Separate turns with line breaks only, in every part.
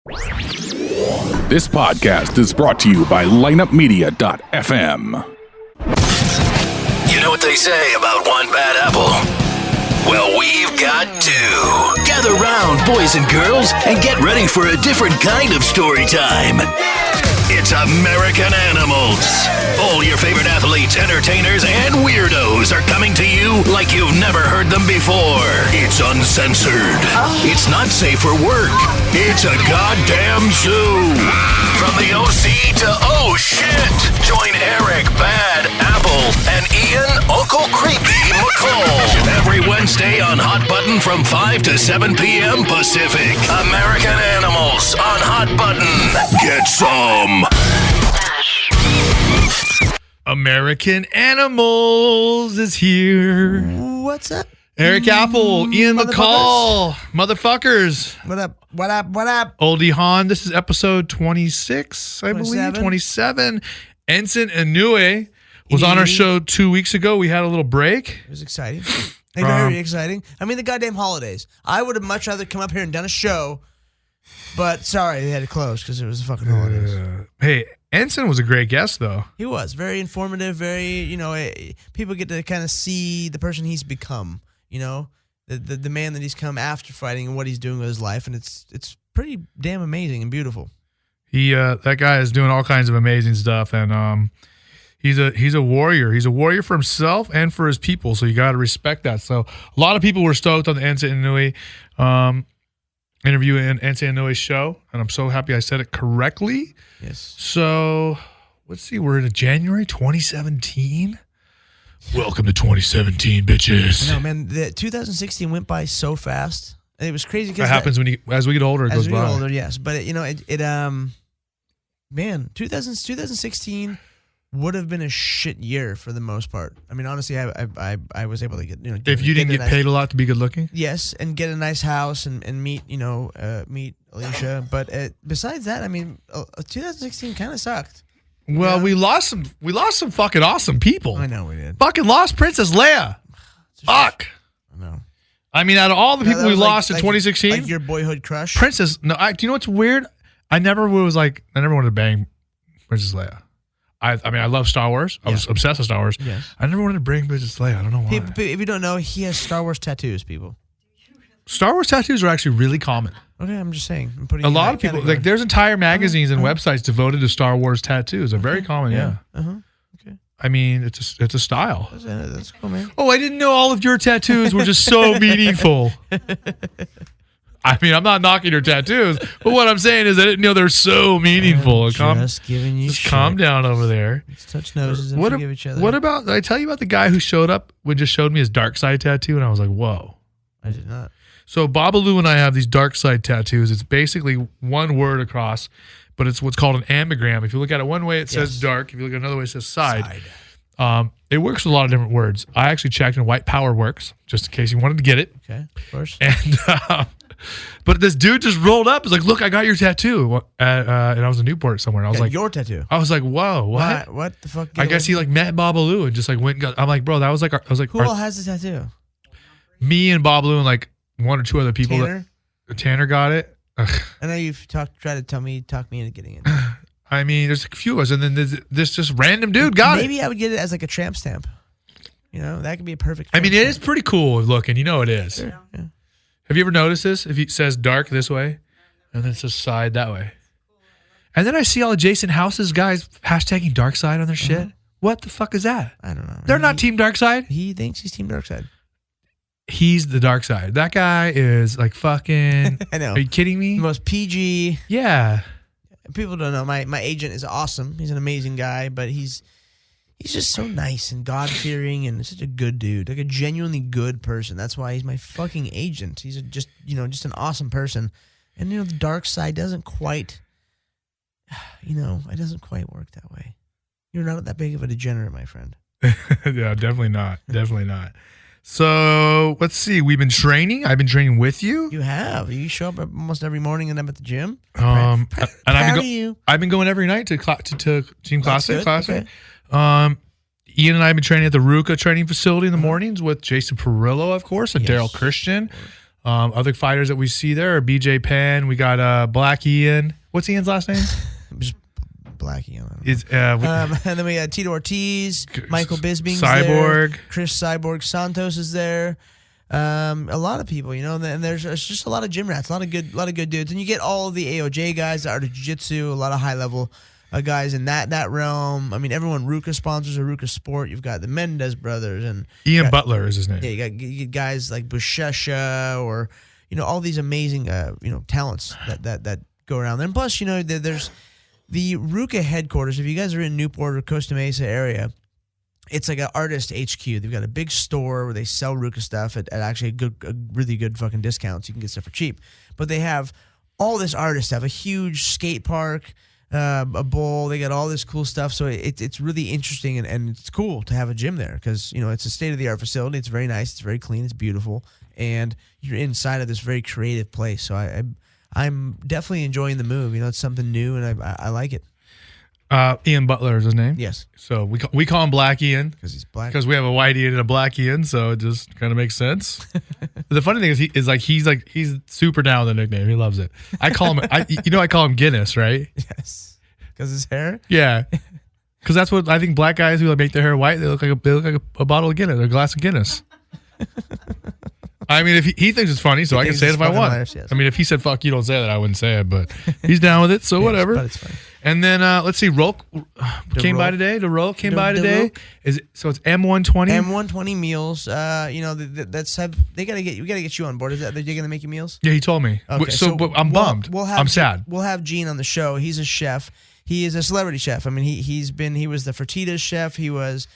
This podcast is brought to you by Lineupmedia.fm.
You know what they say about one bad apple? Well, we've got two. Gather round, boys and girls, and get ready for a different kind of story time. It's American Animals. All your favorite athletes, entertainers, and weirdos are coming to you like you've never heard them before. It's uncensored. It's not safe for work. It's a goddamn zoo. From the OC to oh shit. Join Erik, Bad, Apple, and Ian, Uncle Creepy McCall. Every Wednesday on Hot Button from 5 to 7 p.m. Pacific. American Animals on Hot Button. Get some.
American Animals is here.
What's up?
Eric Apple, Ian McCall, motherfuckers.
What up? What up? What up?
Oldie Han, this is episode 26, I believe. 27. Ensign Inoue was on our show 2 weeks ago. We had a little break.
It was exciting. Very exciting. I mean, the goddamn holidays. I would have much rather come up here and done a show, but sorry, they had to close because it was the fucking holidays.
Hey, Ensign was a great guest, though.
He was. Very informative, very, people get to kind of see the person he's become, the man that he's come after fighting and what he's doing with his life, and it's pretty damn amazing and beautiful.
He that guy is doing all kinds of amazing stuff, and he's a warrior. He's a warrior for himself and for his people, so you got to respect that. So a lot of people were stoked on the Ensign Inoue interview in Ensign Inoue's show, and I'm so happy I said it correctly.
Yes.
So let's see, we're in January 2017. Welcome to 2017, bitches.
I know, man. The 2016 went by so fast. It was crazy.
That happens as we get older. It goes by.
As we get older, yes. But man, 2016 would have been a shit year for the most part. I mean, honestly, I was able to get
if you didn't get paid a lot to be good looking.
Yes, and get a nice house and meet meet Alicia. But besides that, I mean, 2016 kind of sucked.
Well, we lost some fucking awesome people.
I know we did.
Fucking lost Princess Leia. Fuck.
I know.
I mean, out of all the people we lost in 2016,
like your boyhood crush,
Princess. No, do you know what's weird? I never wanted to bang Princess Leia. I mean, I love Star Wars. I was obsessed with Star Wars.
Yes.
I never wanted to bring Princess Leia. I don't know why.
If you don't know, he has Star Wars tattoos, people.
Star Wars tattoos are actually really common.
Okay, I'm just saying.
A lot of people, like, there's entire magazines and websites devoted to Star Wars tattoos. They're very common, yeah.
Okay.
I mean, it's a style.
That's cool, man.
Oh, I didn't know all of your tattoos were just so meaningful. I mean, I'm not knocking your tattoos, but what I'm saying is I didn't know they're so meaningful.
Giving you shit.
Calm down over there.
Let's touch noses and forgive each other.
What about, did I tell you about the guy who showed up and just showed me his dark side tattoo, and I was like, whoa.
I did not.
So Babalu and I have these dark side tattoos. It's basically one word across, but it's what's called an ambigram. If you look at it one way, it says dark. If you look at another way, it says side. It works with a lot of different words. I actually checked, and white power works, just in case you wanted to get it.
Okay, of course.
And but this dude just rolled up. He's like, "Look, I got your tattoo." And I was in Newport somewhere. And I was like,
"Your tattoo?"
I was like, "Whoa, what?
What the fuck?"
I guess he met Babalu and just like went. And got, I'm like, "Bro, that was like." I was like,
"Who all has the tattoo?"
Me and Babalu and like one or two other people.
Tanner
got it. Ugh.
I know you've tried to talk me into getting it.
I mean, there's a few of us, and then this just random dude got it.
Maybe I would get it as like a tramp stamp. That could be a perfect.
I mean, it is pretty cool looking. You know it is.
Sure, yeah.
Have you ever noticed this? If it says dark this way, and then it says side that way. And then I see all adjacent houses, guys, hashtagging dark side on their shit. What the fuck is that?
I don't know.
They're not team dark side.
He thinks he's team dark side.
He's the dark side. That guy is like fucking.
I know.
Are you kidding me?
The most PG.
Yeah.
People don't know. My agent is awesome. He's an amazing guy, but he's just so nice and God-fearing and such a good dude, like a genuinely good person. That's why he's my fucking agent. He's just an awesome person. And the dark side doesn't quite, it doesn't quite work that way. You're not that big of a degenerate, my friend.
Yeah, definitely not. Definitely not. So let's see. We've been training. I've been training with you.
You have. You show up almost every morning and I'm at the gym.
And
you.
I've been going every night to Team Classic.
Okay.
Ian and I have been training at the Ruka training facility in the mornings with Jason Perillo, of course, and Daryl Christian. Other fighters that we see there are BJ Penn. We got Black Ian. What's Ian's last name?
Just Black Ian. And then we got Tito Ortiz, Michael Bisping's
Cyborg.
there, Chris Cyborg Santos is there. A lot of people, and there's just a lot of gym rats, a lot of good dudes, and you get all of the AOJ guys, the Art of Jiu-Jitsu, a lot of high level guys in that realm. I mean, everyone Ruka sponsors a Ruka Sport. You've got the Mendez brothers and
Ian Butler is his name.
Yeah, you got guys like Bushesha or all these amazing talents that go around there. And plus, there's the Ruka headquarters. If you guys are in Newport or Costa Mesa area, it's like an artist HQ. They've got a big store where they sell Ruka stuff at actually a really good fucking discounts. You can get stuff for cheap. But they have all this artist stuff, a huge skate park, a bowl. They got all this cool stuff. So it's really interesting and it's cool to have a gym there because, it's a state-of-the-art facility. It's very nice. It's very clean. It's beautiful. And you're inside of this very creative place. So I'm definitely enjoying the move. It's something new and I like it.
Ian Butler is his name.
Yes.
So we call him Black Ian
because he's black.
Because we have a white Ian and a black Ian, so it just kind of makes sense. The funny thing is he's super down with the nickname. He loves it. I call him I call him Guinness, right?
Yes. Because his hair.
Yeah. Because that's what I think. Black guys who make their hair white, they look like a bottle of Guinness, or a glass of Guinness. I mean, if he thinks it's funny, so I can say it if I want. Yes. I mean, if he said "fuck you," don't say that, I wouldn't say it. But he's down with it, so whatever.
But it's funny.
And then let's see, Rolk came by today. The Rolk came by today. Is it, so it's M120.
M120 meals. We gotta get you on board. Is that they're gonna make you meals?
Yeah, he told me. Okay, so I'm bummed. I'm sad.
We'll have Gene on the show. He's a chef. He is a celebrity chef. I mean, he was the Fertitta's chef. He was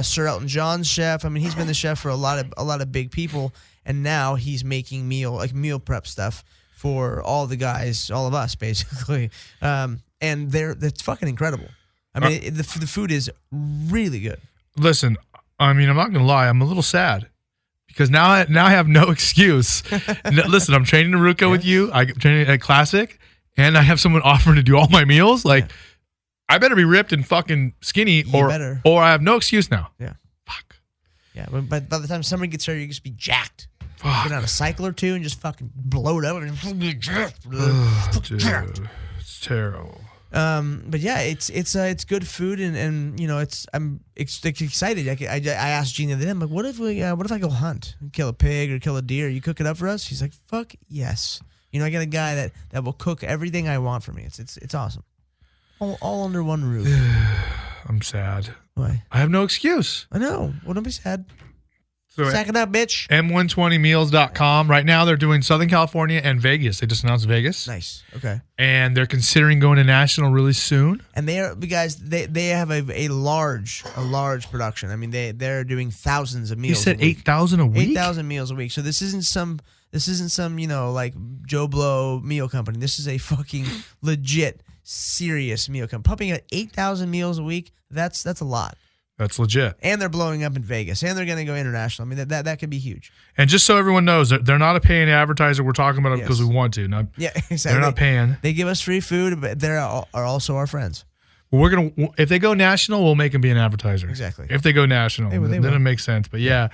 Sir Elton John's chef. I mean, he's been the chef for a lot of big people. And now he's making meal prep stuff for all the guys, all of us, basically. And that's fucking incredible. I mean, the food is really good.
Listen, I mean, I'm not gonna lie, I'm a little sad because now I have no excuse. Listen, I'm training in Ruka with you. I'm training at Classic, and I have someone offering to do all my meals. I better be ripped and fucking skinny, or I have no excuse now.
Yeah.
Fuck.
Yeah, but by the time somebody gets there, you just be jacked.
Fuck.
Get on a cycle or two and just fucking blow it up.
Dude, it's terrible.
But yeah, it's good food and I'm excited. I asked Gene the other day, I'm like, what if I go hunt, kill a pig or kill a deer? You cook it up for us? He's like, fuck yes. I got a guy that will cook everything I want for me. It's awesome. All under one roof.
I'm sad.
Why?
I have no excuse.
I know. Well, don't be sad.
So
Sack it up, bitch.
M120meals.com. Right now, they're doing Southern California and Vegas. They just announced Vegas.
Nice. Okay.
And they're considering going to national really soon.
And they have a large production. I mean, they're doing thousands of meals.
You said 8,000 a week?
8,000 meals a week. So this isn't some like Joe Blow meal company. This is a fucking legit, serious meal company. Pumping out 8,000 meals a week, that's a lot.
That's legit.
And they're blowing up in Vegas. And they're going to go international. I mean, that could be huge.
And just so everyone knows, they're not a paying advertiser. We're talking about it because we want to.
Yeah, exactly.
They're not paying.
They give us free food, but they are also our friends.
Well, if they go national, we'll make them be an advertiser.
Exactly.
If they go national,
then
it makes sense. But yeah,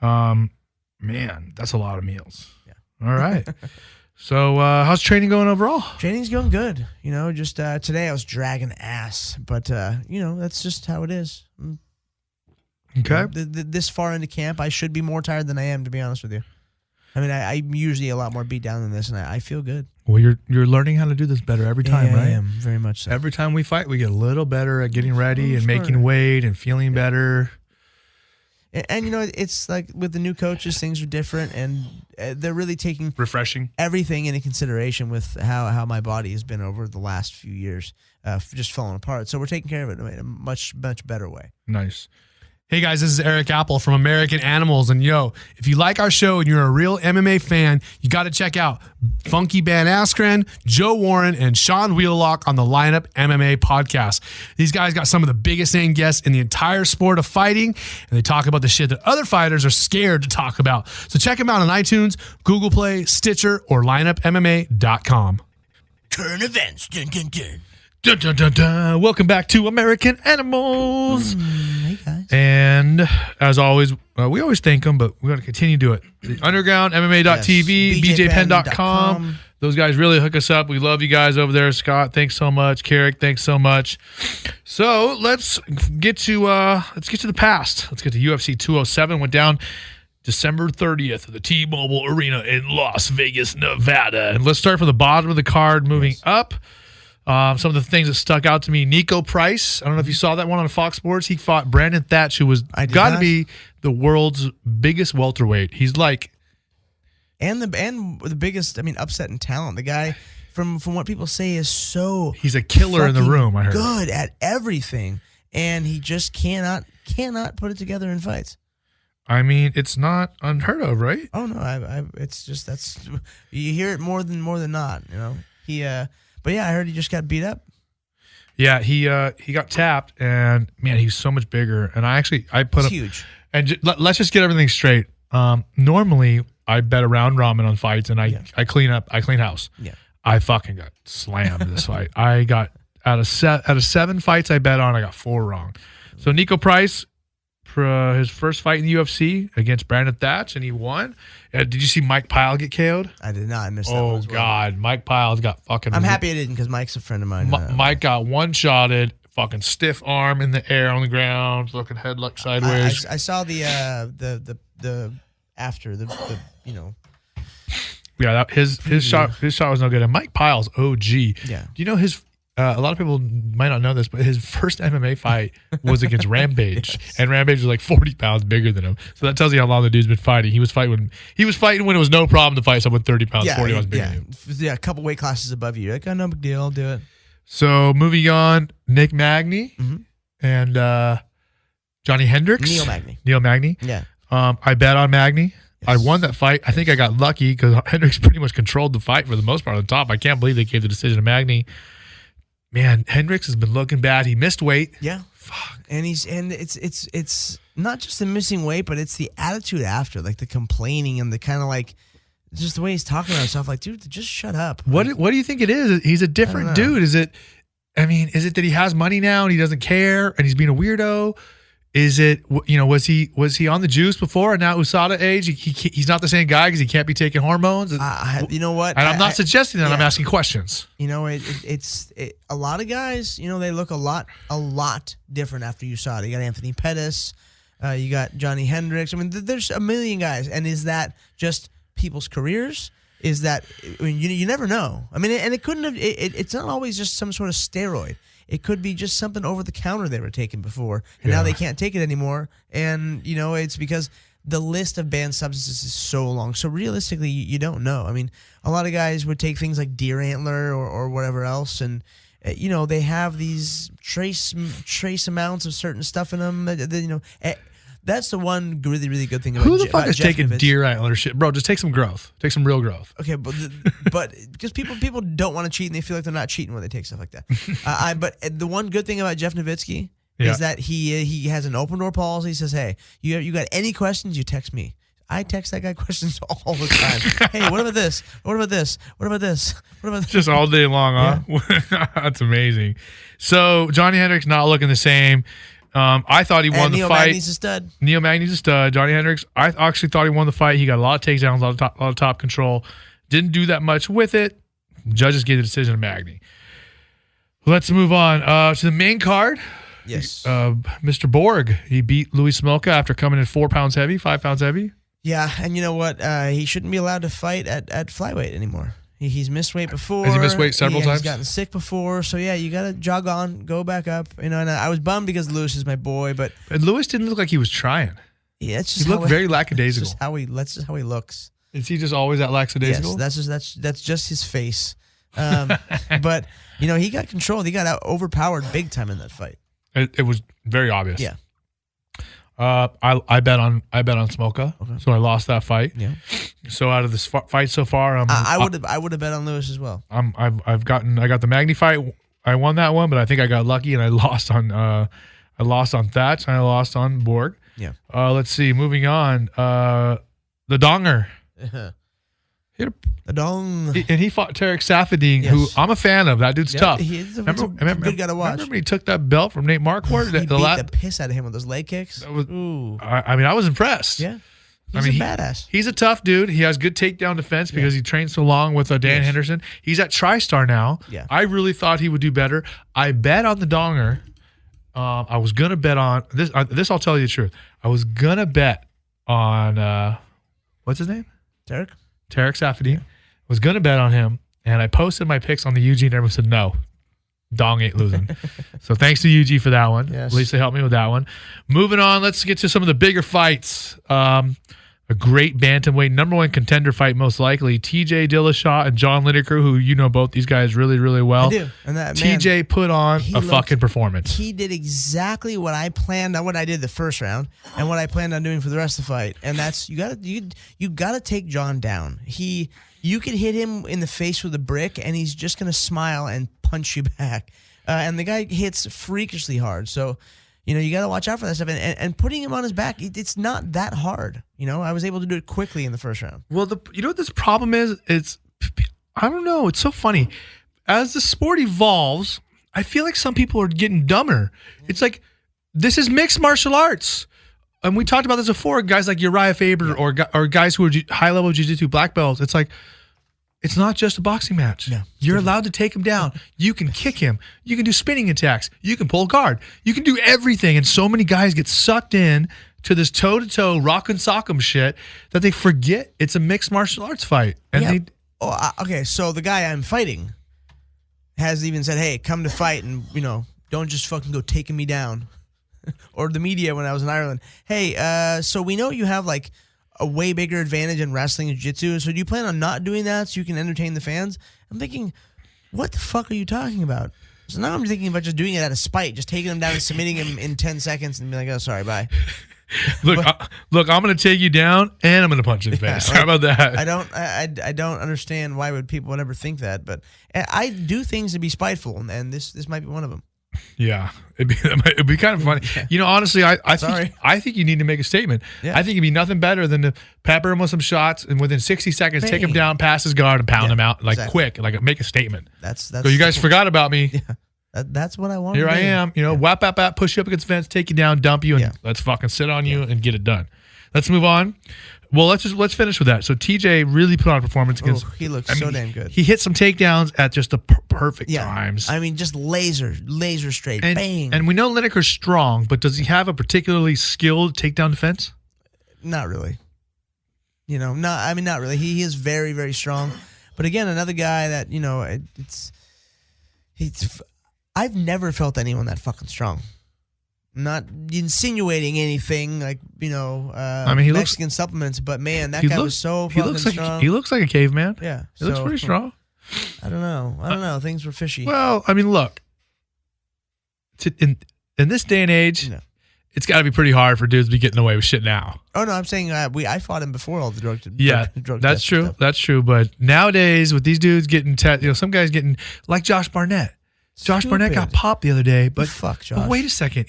man, that's a lot of meals. Yeah. All right. So how's training going overall?
Training's going good. Just today I was dragging ass, but that's just how it is.
Okay.
This far into camp, I should be more tired than I am, to be honest with you. I mean, I'm usually a lot more beat down than this, and I feel good.
Well, you're learning how to do this better every time, right?
I am, very much so.
Every time we fight, we get a little better at getting ready and making weight and feeling better.
And it's like with the new coaches, things are different, and they're really taking everything into consideration with how my body has been over the last few years, just falling apart. So we're taking care of it in a much, much better way.
Nice. Hey guys, this is Erik Apple from American Animals, and if you like our show and you're a real MMA fan, you got to check out Funky Van Askren, Joe Warren, and Sean Wheelock on the Lineup MMA podcast. These guys got some of the biggest name guests in the entire sport of fighting, and they talk about the shit that other fighters are scared to talk about. So check them out on iTunes, Google Play, Stitcher, or lineupmma.com.
Current events. Dun, dun, dun.
Dun, dun, dun, dun. Welcome back to American Animals.
Hey guys.
And as always, we always thank them, but we're going to continue to do it. The Underground, MMA.tv, BJPen.com. Those guys really hook us up. We love you guys over there. Scott, thanks so much. Carrick, thanks so much. So let's get to the past. Let's get to UFC 207. Went down December 30th at the T-Mobile Arena in Las Vegas, Nevada. And let's start from the bottom of the card, moving up. Some of the things that stuck out to me, Nico Price. I don't know if you saw that one on Fox Sports. He fought Brandon Thatch, who was got to be the world's biggest welterweight. He's like,
and the biggest, upset in talent. The guy, from what people say, is so
he's a killer in the room. I heard
good at everything, and he just cannot put it together in fights.
I mean, it's not unheard of, right?
Oh no, it's just you hear it more than not. But yeah, I heard he just got beat up.
Yeah, he got tapped, and man, he's so much bigger. And I put him
huge.
And let's just get everything straight. Normally, I bet around ramen on fights, and I clean house. Yeah, I fucking got slammed this fight. I got out of 7 fights I bet on, I got 4 wrong. So Nico Price, for his first fight in the UFC against Brandon Thatch, and he won. Did you see Mike Pyle get KO'd?
I did not. I missed that
one
as well.
God, Mike Pyle's got fucking.
I'm happy I didn't, because Mike's a friend of mine.
Mike got one-shotted, fucking stiff arm in the air on the ground, looking headlock sideways.
I saw the after the
Yeah, his shot was no good. And Mike Pyle's OG.
Yeah.
Do you know his? A lot of people might not know this, but his first MMA fight was against Rampage, and Rampage was like 40 pounds bigger than him. So that tells you how long the dude's been fighting. He was fighting when it was no problem to fight someone 30 pounds, 40 pounds bigger than you.
Yeah, a couple weight classes above you. Like, oh, no big deal, I'll do it.
So moving on, Nick Magny and Johnny Hendricks. Neil Magny.
Yeah.
I bet on Magny. Yes. I won that fight. I think I got lucky because Hendricks pretty much controlled the fight for the most part on the top. I can't believe they gave the decision to Magny. Man, Hendricks has been looking bad. He missed weight.
Yeah. Fuck. And it's not just the missing weight, but it's the attitude after, like the complaining and the kind of like just the way he's talking about himself. Like, dude, just shut up.
What do you think it is? He's a different dude. Is it that he has money now and he doesn't care and he's being a weirdo? Is it, was he on the juice before and now USADA age? He's not the same guy because he can't be taking hormones?
You know what?
And I'm not suggesting that. Yeah. I'm asking questions.
It's a lot of guys, they look a lot different after USADA. You got Anthony Pettis. You got Johnny Hendricks. I mean, there's a million guys. And is that just people's careers? Is that, you never know. I mean, and it couldn't have, it's not always just some sort of steroid. It could be just something over the counter they were taking before, and now they can't take it anymore. And, it's because the list of banned substances is so long. So realistically, you don't know. I mean, a lot of guys would take things like deer antler or whatever else, and, they have these trace amounts of certain stuff in them. That's the one really, really good thing about
Who the fuck is taking
Jeftovich.
Deer antler shit? Bro, just take some growth. Take some real growth.
Okay, but because people don't want to cheat and they feel like they're not cheating when they take stuff like that. But the one good thing about Jeff Nowitzki is that he has an open door policy. He says, hey, you got any questions, you text me. I text that guy questions all the time. Hey, what about this? What about this? What about this? What about this?
Just all day long, huh? Yeah. That's amazing. So Johnny Hendricks not looking the same. I thought he won the fight.
Magny's a stud.
Neil Magny's a stud. Johnny Hendricks, I actually thought he won the fight. He got a lot of takedowns, a lot of top control. Didn't do that much with it. Judges gave the decision to Magny. Let's move on to the main card.
Yes.
Mr. Borg, he beat Louis Smolka after coming in 5 pounds heavy. Yeah,
and you know what? He shouldn't be allowed to fight at flyweight anymore. He's missed weight before.
Has he missed weight several times?
He's gotten sick before. So, yeah, you got to jog on, go back up. And I was bummed because Lewis is my boy. But
Lewis didn't look like he was trying.
Yeah, it's just
he looked very lackadaisical.
That's just how he looks.
Is he just always that lackadaisical?
Yes, that's just his face. But, he got controlled. He got overpowered big time in that fight.
It was very obvious.
Yeah.
I bet on Smolka, so I lost that fight.
Yeah.
So out of this fight so far,
I would have bet on Lewis as well.
I got the Magny fight. I won that one, but I think I got lucky and I lost on Thatch and I lost on Borg.
Yeah.
Let's see. Moving on. The Donger.
A dong.
And he fought Tarek Saffiedine, who I'm a fan of. That dude's tough.
He's a good guy to watch.
Remember when he took that belt from Nate Marquardt?
He beat the piss out of him with those leg kicks. Ooh.
I was impressed.
Yeah. He's a badass.
He's a tough dude. He has good takedown defense because he trained so long with Dan Henderson. He's at TriStar now.
Yeah.
I really thought he would do better. I bet on the donger. I was going to bet on this. This I'll tell you the truth. I was going to bet on, what's his name?
Tarek
Saffiedine. I was going to bet on him, and I posted my picks on the UG, and everyone said, no, Dong ain't losing. So thanks to UG for that one.
Yes.
At least they helped me with that one. Moving on, let's get to some of the bigger fights. A great bantamweight, number one contender fight, most likely. TJ Dillashaw and John Lineker, who you know both these guys really, really well.
I do. And that
TJ put on a fucking performance.
He did exactly what I planned on, what I did the first round, and what I planned on doing for the rest of the fight. And that's you gotta take John down. You can hit him in the face with a brick, and he's just gonna smile and punch you back. And the guy hits freakishly hard. So, you got to watch out for that stuff. And putting him on his back, it's not that hard. I was able to do it quickly in the first round.
Well, you know what this problem is? I don't know. It's so funny. As the sport evolves, I feel like some people are getting dumber. It's like, this is mixed martial arts. And we talked about this before, guys like Uriah Faber or guys who are high-level jiu-jitsu black belts. It's like, it's not just a boxing match. No, you're allowed to take him down. You can kick him. You can do spinning attacks. You can pull guard. You can do everything. And so many guys get sucked in to this toe-to-toe rock and sock'em shit that they forget it's a mixed martial arts fight. And
okay, so the guy I'm fighting has even said, hey, come to fight and, don't just fucking go taking me down. Or the media when I was in Ireland. Hey, so we know you have like a way bigger advantage in wrestling and jiu-jitsu. So do you plan on not doing that so you can entertain the fans? I'm thinking, what the fuck are you talking about? So now I'm thinking about just doing it out of spite, just taking him down and submitting him in 10 seconds and be like, oh, sorry, bye.
Look, I'm going to take you down and I'm going to punch you in the face. How about that?
I don't understand why people would ever think that, but I do things to be spiteful, and this might be one of them.
Yeah, it'd be kind of funny. Yeah. Honestly, I think you need to make a statement. Yeah. I think it'd be nothing better than to pepper him with some shots and within 60 seconds take him down, pass his guard, and pound him out quick, make a statement.
That's
so you guys forgot about me.
Yeah. That's what I want.
Here I am. Whap, push you up against the fence, take you down, dump you, and let's fucking sit on you and get it done. Let's move on. Well, let's finish with that. So TJ really put on a performance against.
He looks so damn good.
He hit some takedowns at just the perfect times.
I mean, just laser straight, bang.
And we know Lineker's strong, but does he have a particularly skilled takedown defense?
Not really. Not really. He is very, very strong. But again, another guy that I've never felt anyone that fucking strong. Not insinuating anything like he Mexican supplements, but man, that guy was so fucking strong.
He looks like a caveman.
Yeah,
he looks pretty strong.
I don't know. Things were fishy.
Well, look, in this day and age, it's got to be pretty hard for dudes to be getting away with shit now.
Oh no, I'm saying I fought him before all the drug.
That's true. Stuff. That's true. But nowadays, with these dudes getting some guys getting like Josh Barnett. Josh Barnett got popped the other day, but
fuck Josh.
But wait a second.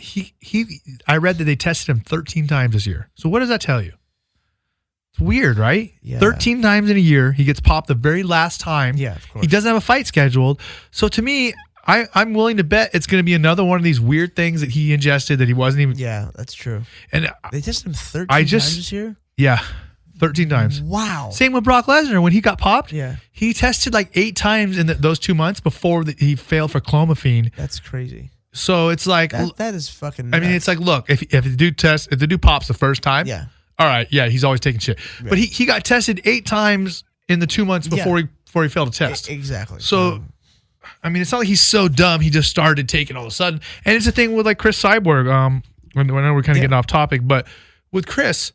I read that they tested him 13 times this year. So what does that tell you? It's weird, right?
Yeah.
13 times in a year, he gets popped the very last time.
Yeah, of course.
He doesn't have a fight scheduled. So to me, I'm willing to bet it's going to be another one of these weird things that he ingested that he wasn't even.
Yeah, that's true.
And
they tested him 13 times this year?
Yeah. 13 times.
Wow.
Same with Brock Lesnar. When he got popped,
yeah,
he tested like 8 times in those 2 months before he failed for clomiphene.
That's crazy.
So it's like
that is fucking nuts.
It's like, look, if the dude pops the first time, all right, he's always taking shit. Right. But he got tested 8 times in the 2 months before he failed a test.
Exactly.
So it's not like he's so dumb he just started taking all of a sudden. And it's a thing with like Chris Cyborg. I know we're kind of getting off topic, but with Chris.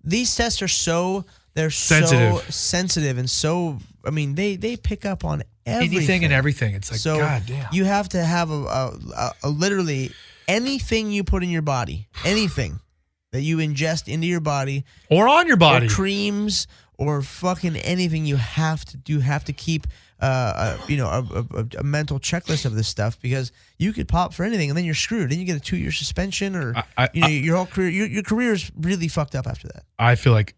These tests are so sensitive and so they pick up on everything.
Anything and everything. It's like, God damn.
You have to have a literally anything you put in your body, anything that you ingest into your body
or on your body,
or creams or fucking anything, you have to keep a mental checklist of this stuff, because you could pop for anything and then you're screwed. Then you get a 2-year suspension, or your whole career. Your career is really fucked up after that.
I feel like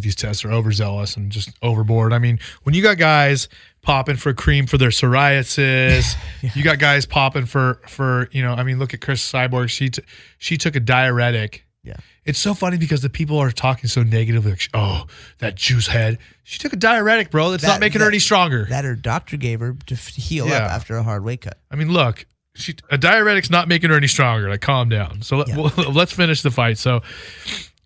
these tests are overzealous and just overboard. I mean, when you got guys popping for cream for their psoriasis, you got guys popping for look at Chris Cyborg. She took a diuretic.
Yeah.
It's so funny because the people are talking so negatively, like, oh, that juice head. She took a diuretic, bro. That's not making her any stronger.
That her doctor gave her to heal up after a hard weight cut.
I mean, look, a diuretic's not making her any stronger. Like, calm down. So let's finish the fight. So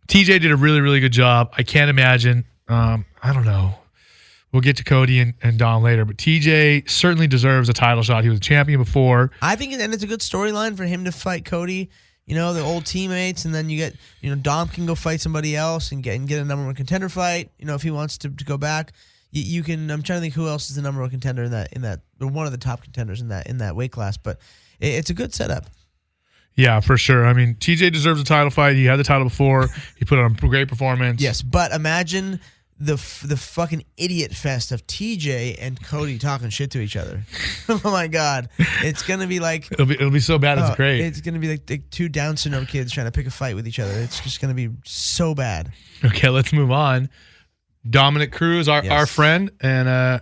TJ did a really, really good job. I can't imagine. I don't know. We'll get to Cody and Dom later, but TJ certainly deserves a title shot. He was a champion before.
I think, and it's a good storyline for him to fight Cody. The old teammates, and then you get, Dom can go fight somebody else and get a number one contender fight. If he wants to go back, you can. I'm trying to think who else is the number one contender in that or one of the top contenders in that weight class. But it's a good setup.
Yeah, for sure. I mean, TJ deserves a title fight. He had the title before. He put on a great performance.
Yes, but imagine the fucking idiot fest of TJ and Cody talking shit to each other. Oh my God, it's gonna be like
it'll be so bad it's great.
It's gonna be like the 2 Down syndrome kids trying to pick a fight with each other. It's just gonna be so bad.
Okay, let's move on. Dominick Cruz, our friend, and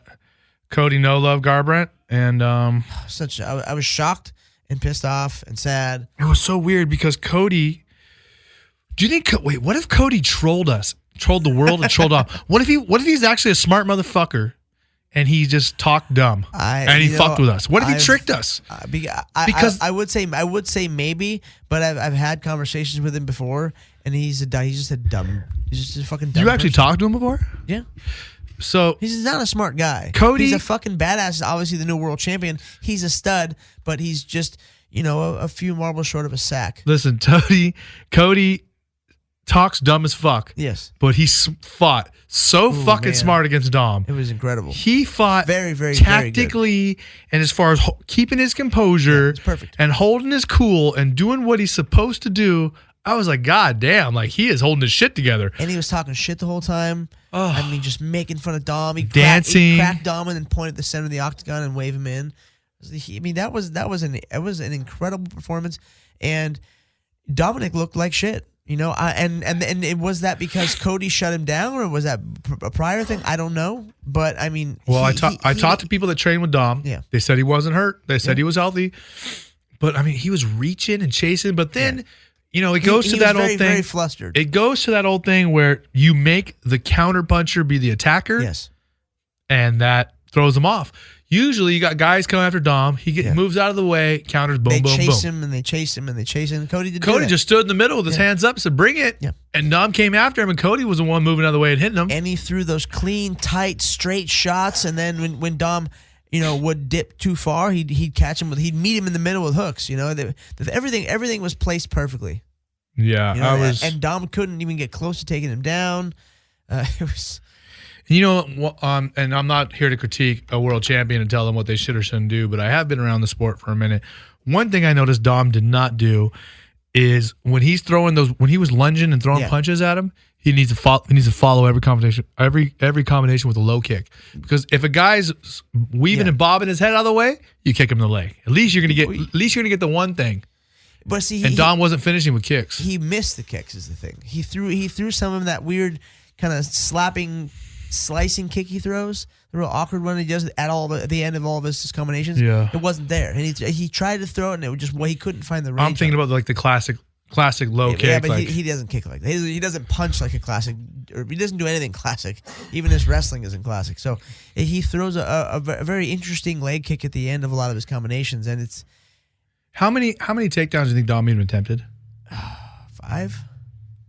Cody No Love Garbrandt, and
I was shocked and pissed off and sad.
It was so weird because Cody. Do you think? Wait, what if Cody trolled us? Trolled the world and trolled off. What if he's actually a smart motherfucker and he just talked dumb and he fucked with us? What if he tricked us?
Because I would say maybe, but I've had conversations with him before, and he's just a fucking dumb.
You actually
person.
talked to him before?
Yeah.
So
he's not a smart guy.
Cody,
he's a fucking badass. He's obviously the new world champion. He's a stud, but he's just a few marbles short of a sack.
Listen, Cody talks dumb as fuck.
Yes.
But he fought so fucking smart against Dom.
It was incredible.
He fought
very, very
tactically,
very
and as far as keeping his composure,
it's perfect,
and holding his cool and doing what he's supposed to do. I was like, God damn, like he is holding his shit together.
And he was talking shit the whole time. I mean, just making fun of Dom. He
dancing.
Cracked Dom and then pointed at the center of the octagon and wave him in. That was an incredible performance. And Dominick looked like shit. And it was that because Cody shut him down, or was that a prior thing? I don't know. But I mean,
I talked to people that trained with Dom.
Yeah.
They said he wasn't hurt. They said he was healthy. But I mean, he was reaching and chasing. But then, it goes to that old thing.
Very flustered.
It goes to that old thing where you make the counter puncher be the attacker.
Yes.
And that throws him off. Usually, you got guys coming after Dom. He moves out of the way, counters, boom, boom, boom.
They chase him and they chase him and they chase him. Cody
just stood in the middle with his hands up, said, "Bring it."
Yeah.
And Dom came after him, and Cody was the one moving out of the way and hitting him.
And he threw those clean, tight, straight shots. And then when Dom, would dip too far, he'd catch him he'd meet him in the middle with hooks. Everything was placed perfectly.
Yeah,
and Dom couldn't even get close to taking him down. It was.
And I'm not here to critique a world champion and tell them what they should or shouldn't do, but I have been around the sport for a minute. One thing I noticed Dom did not do is when he was lunging and throwing punches at him, he needs to follow every combination with a low kick. Because if a guy's weaving and bobbing his head out of the way, you kick him in the leg. At least you're gonna get the one thing.
But see,
Dom wasn't finishing with kicks.
He missed the kicks is the thing. He threw some of that weird kind of slicing kick he throws, the real awkward one he does at the end of all of his combinations. Yeah, it wasn't there, and he tried to throw it, and it was just he couldn't find the range.
I'm thinking about like the classic low kick.
Yeah, but he doesn't kick like that. He doesn't punch like a classic, or he doesn't do anything classic. Even his wrestling isn't classic. So he throws a very interesting leg kick at the end of a lot of his combinations, and it's
how many takedowns do you think Dom even attempted?
5.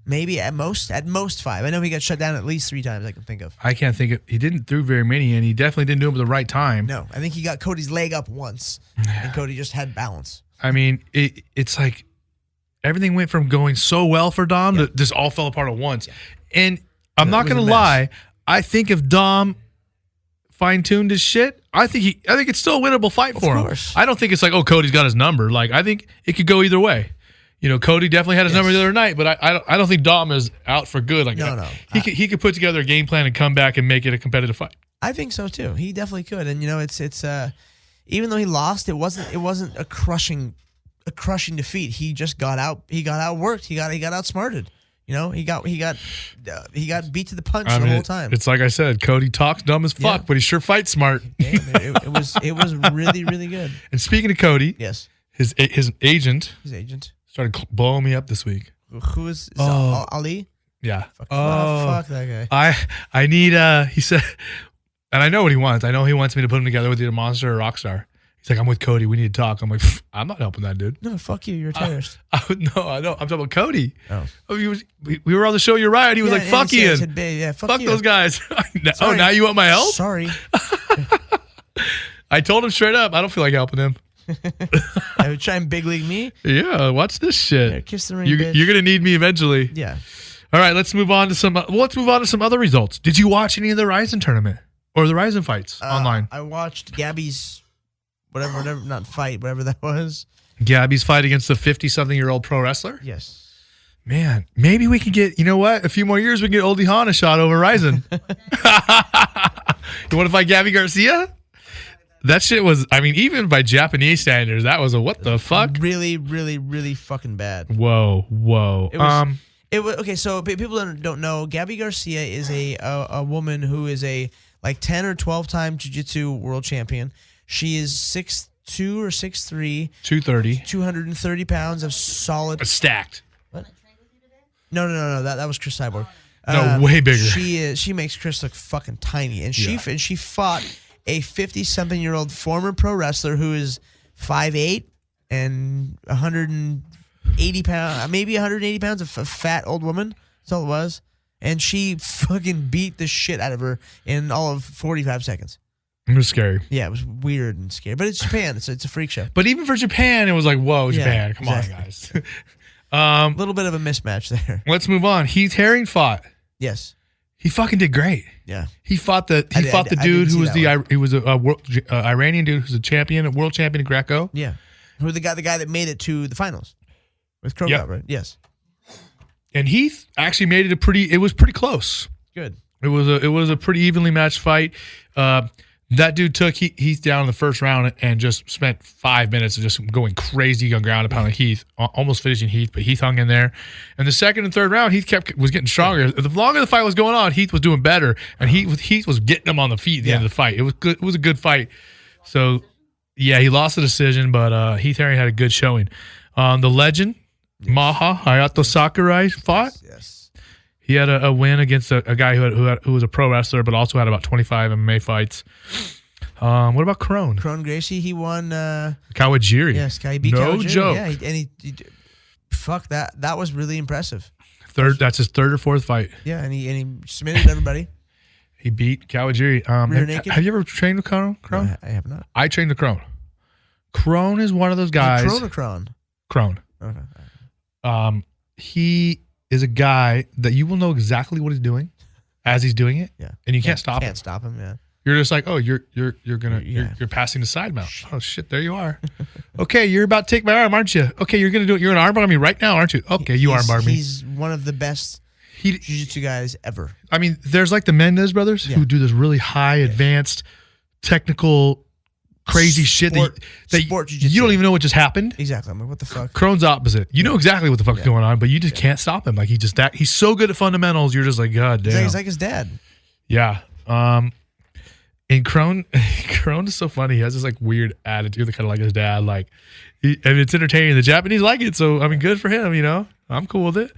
Maybe at most 5. I know he got shut down at least 3 times I can think of.
I can't think of. He didn't throw very many, and he definitely didn't do them at the right time.
No, I think he got Cody's leg up once, and Cody just had balance.
I mean, it's like everything went from going so well for Dom to just all fell apart at once. Yeah. And I'm not going to lie. I think if Dom fine-tuned his shit, I think it's still a winnable fight for him. I don't think it's like, oh, Cody's got his number. Like, I think it could go either way. Cody definitely had his number the other night, but I don't think Dom is out for good. Like,
no.
He could put together a game plan and come back and make it a competitive fight.
I think so too. He definitely could. And it's even though he lost, it wasn't a crushing defeat. He just got outworked. He got outsmarted. He got beat to the punch the whole time.
It's like I said, Cody talks dumb as fuck, but he sure fights smart.
Damn, it was really, really good.
And speaking of Cody,
yes,
his agent started blowing me up this week.
Who is Ali?
Yeah.
Fuck that guy.
I need he said, and I know what he wants. I know he wants me to put him together with either Monster or Rockstar. He's like, I'm with Cody. We need to talk. I'm like, I'm not helping that dude.
No, fuck you. You're a terrorist.
No, I know. I'm talking about Cody.
Oh.
We were on the show. You're right. He was like, fuck Ian. Fuck
you.
those guys. Oh, now you want my help?
Sorry.
I told him straight up, I don't feel like helping him.
I would try and big league me.
Yeah, watch this shit.
Yeah, kiss the ring,
you're
bitch.
going to need me eventually.
Yeah.
All right, let's move on to some other results. Did you watch any of the Ryzen tournament or the Ryzen fights online?
I watched Gabby's whatever, not fight, whatever that was.
Gabby's fight against the 50-something-year-old pro wrestler?
Yes.
Man, maybe we could get, you know what? A few more years, we can get Oldie Hahn a shot over Ryzen. You want to fight Gabby Garcia? That shit was, I mean, even by Japanese standards, that was a what the fuck?
Really, really, really fucking bad.
Whoa.
It was okay. So people don't know. Gabby Garcia is a woman who is a 10 or 12-time jiu-jitsu world champion. She is 6'2" or 6'3", 230 pounds of solid.
Stacked.
What? No. That was Chris Cyborg.
No, way bigger.
She makes Chris look fucking tiny, and she fought a 50-something-year-old former pro wrestler who is 5'8" and 180 pounds, maybe 180 pounds, a fat old woman. That's all it was. And she fucking beat the shit out of her in all of 45 seconds.
It was scary.
Yeah, it was weird and scary. But it's Japan. It's a freak show.
But even for Japan, it was like, whoa, Japan.
Yeah,
Come on, guys.
A little bit of a mismatch there.
Let's move on. Heath Herring fought.
Yes.
He fucking did great.
Yeah.
He fought the dude who was a Iranian dude who's a world champion in Greco.
Yeah. Who the guy that made it to the finals with Krogot,
Yep.
right? Yes.
And Heath actually made it it was pretty close.
Good.
It was a pretty evenly matched fight. That dude took Heath down in the first round and just spent 5 minutes of just going crazy on ground and pounding Heath, almost finishing Heath, but Heath hung in there. And the second and third round, Heath was getting stronger. The longer the fight was going on, Heath was doing better, and Heath was getting him on the feet at the end of the fight. It was good. It was a good fight. So, yeah, he lost the decision, but Heath Herring had a good showing. The legend, Maha Hayato Sakurai fought.
Yes.
He had a win against a guy who was a pro wrestler, but also had about 25 MMA fights. What about Crone?
Crone Gracie, he won.
Kawajiri.
Yes, he beat
no
Kawajiri.
joke.
Yeah, he fuck that. That was really impressive.
That's his third or fourth fight.
Yeah, and he submitted everybody.
He beat Kawajiri. Have you ever trained with Crone?
No, I have not.
I trained with Crone. Crone is one of those guys.
Crone or Crone?
Crone.
Okay.
He is a guy that you will know exactly what he's doing as he's doing it.
Yeah.
And you can't stop him.
Can't stop him. Yeah.
You're just like, oh, you're passing the side mount. Oh shit, there you are. Okay, you're about to take my arm, aren't you? Okay, you're gonna do it. You're gonna armbar me right now, aren't you? Okay, you armbar me.
He's one of the best jiu-jitsu guys ever.
I mean, there's like the Mendez brothers who do this really high, advanced, technical, crazy shit that you don't even know what just happened.
Exactly. I'm like, what the fuck?
Crone's opposite. You know exactly what the fuck's going on, but you just can't stop him. Like he's so good at fundamentals. You're just like, God damn.
He's like his dad.
Yeah. And Crone is so funny. He has this like weird attitude, kind of like his dad. Like, and it's entertaining. The Japanese like it, so I mean, good for him. You know, I'm cool with it.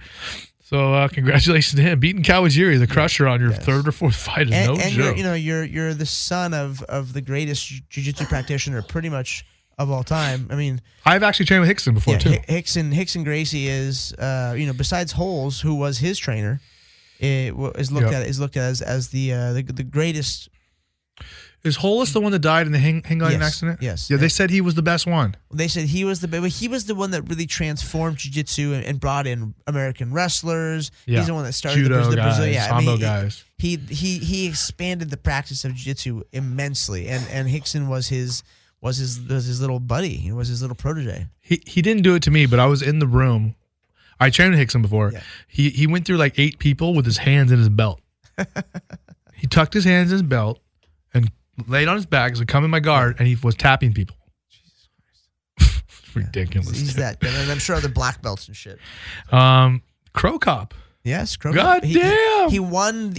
So congratulations to him beating Kawajiri, the Crusher, on your third or fourth fight. Is no joke.
You're the son of the greatest jiu-jitsu practitioner, pretty much of all time. I mean,
I've actually trained with Hickson before too.
Hickson Gracie is, besides Holes, who was his trainer, is looked at as the greatest.
Is Hollis the one that died in the hang gliding accident?
Yes.
Yeah, they said he was the best one.
They said he was the one that really transformed jiu-jitsu and brought in American wrestlers.
Yeah.
He's the one that started
Judo
the
guys,
Brazil. Yeah,
Sambo guys.
He expanded the practice of jiu-jitsu immensely, and Hickson was his little buddy. He was his little protege.
He didn't do it to me, but I was in the room. I trained with Hickson before. Yeah. He went through like 8 people with his hands in his belt. He tucked his hands in his belt. and laid on his back as a come in my guard, and he was tapping people. Jesus Christ. It's ridiculous.
He's that. And I'm sure other black belts and shit.
Crow Cop.
Yes, Crow
God
Cop.
damn.
He won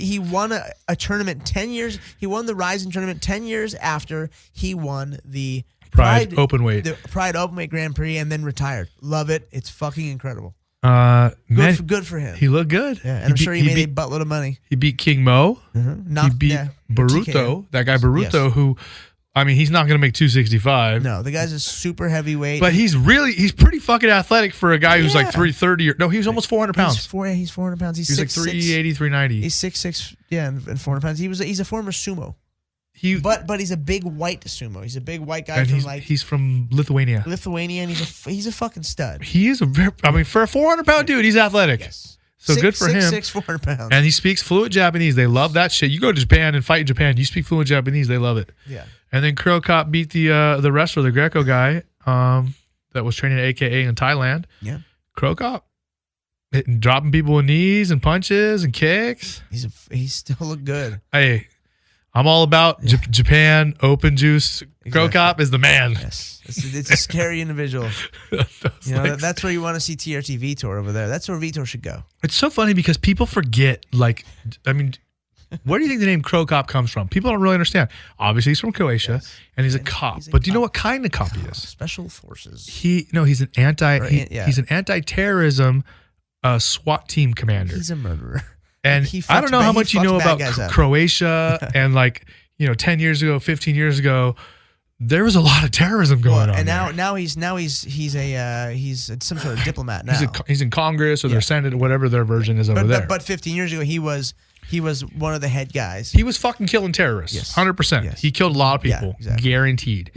a tournament 10 years. He won the Rising tournament 10 years after he won the
Pride Openweight.
The Pride Openweight Grand Prix and then retired. Love it. It's fucking incredible. Good for him.
He looked good.
Yeah, and I'm sure he made a buttload of money.
He beat King Mo. He beat Baruto, that guy Baruto, who, I mean, he's not going to make 265.
No, the guy's a super heavyweight.
But he's pretty fucking athletic for a guy who's like 330. No, he was almost 400 pounds.
He's 400 pounds. He's
like 380, 390.
He's 6'6", and 400 pounds. He's a former sumo. But he's a big white sumo. He's a big white guy
he's from Lithuania.
And he's a fucking stud.
He is for a 400-pound dude, he's athletic. Yes. So good for him.
6'6", 400 pounds.
And he speaks fluent Japanese. They love that shit. You go to Japan and fight in Japan, you speak fluent Japanese, they love it.
Yeah.
And then Crow Cop beat the wrestler, the Greco guy, that was training at AKA in Thailand.
Yeah.
Crow Cop. Dropping people with knees and punches and kicks.
He still look good.
Hey, I'm all about Japan, open juice. Exactly. Crow Cop is the man.
Yes. It's a scary individual. That's where you want to see TRT Vitor over there. That's where Vitor should go.
It's so funny because people forget, where do you think the name Crow Cop comes from? People don't really understand. Obviously, he's from Croatia, and he's a cop. But do you know what kind of cop he is?
Special forces.
He's an he's an anti-terrorism SWAT team commander.
He's a murderer.
And I don't know how much you know about Croatia and 10 years ago, 15 years ago, there was a lot of terrorism going on.
And now he's some sort of diplomat now.
He's in Congress or their Senate or whatever their version is over there.
But 15 years ago he was one of the head guys.
He was fucking killing terrorists. Yes. 100%. Yes. He killed a lot of people. Yeah, exactly. Guaranteed.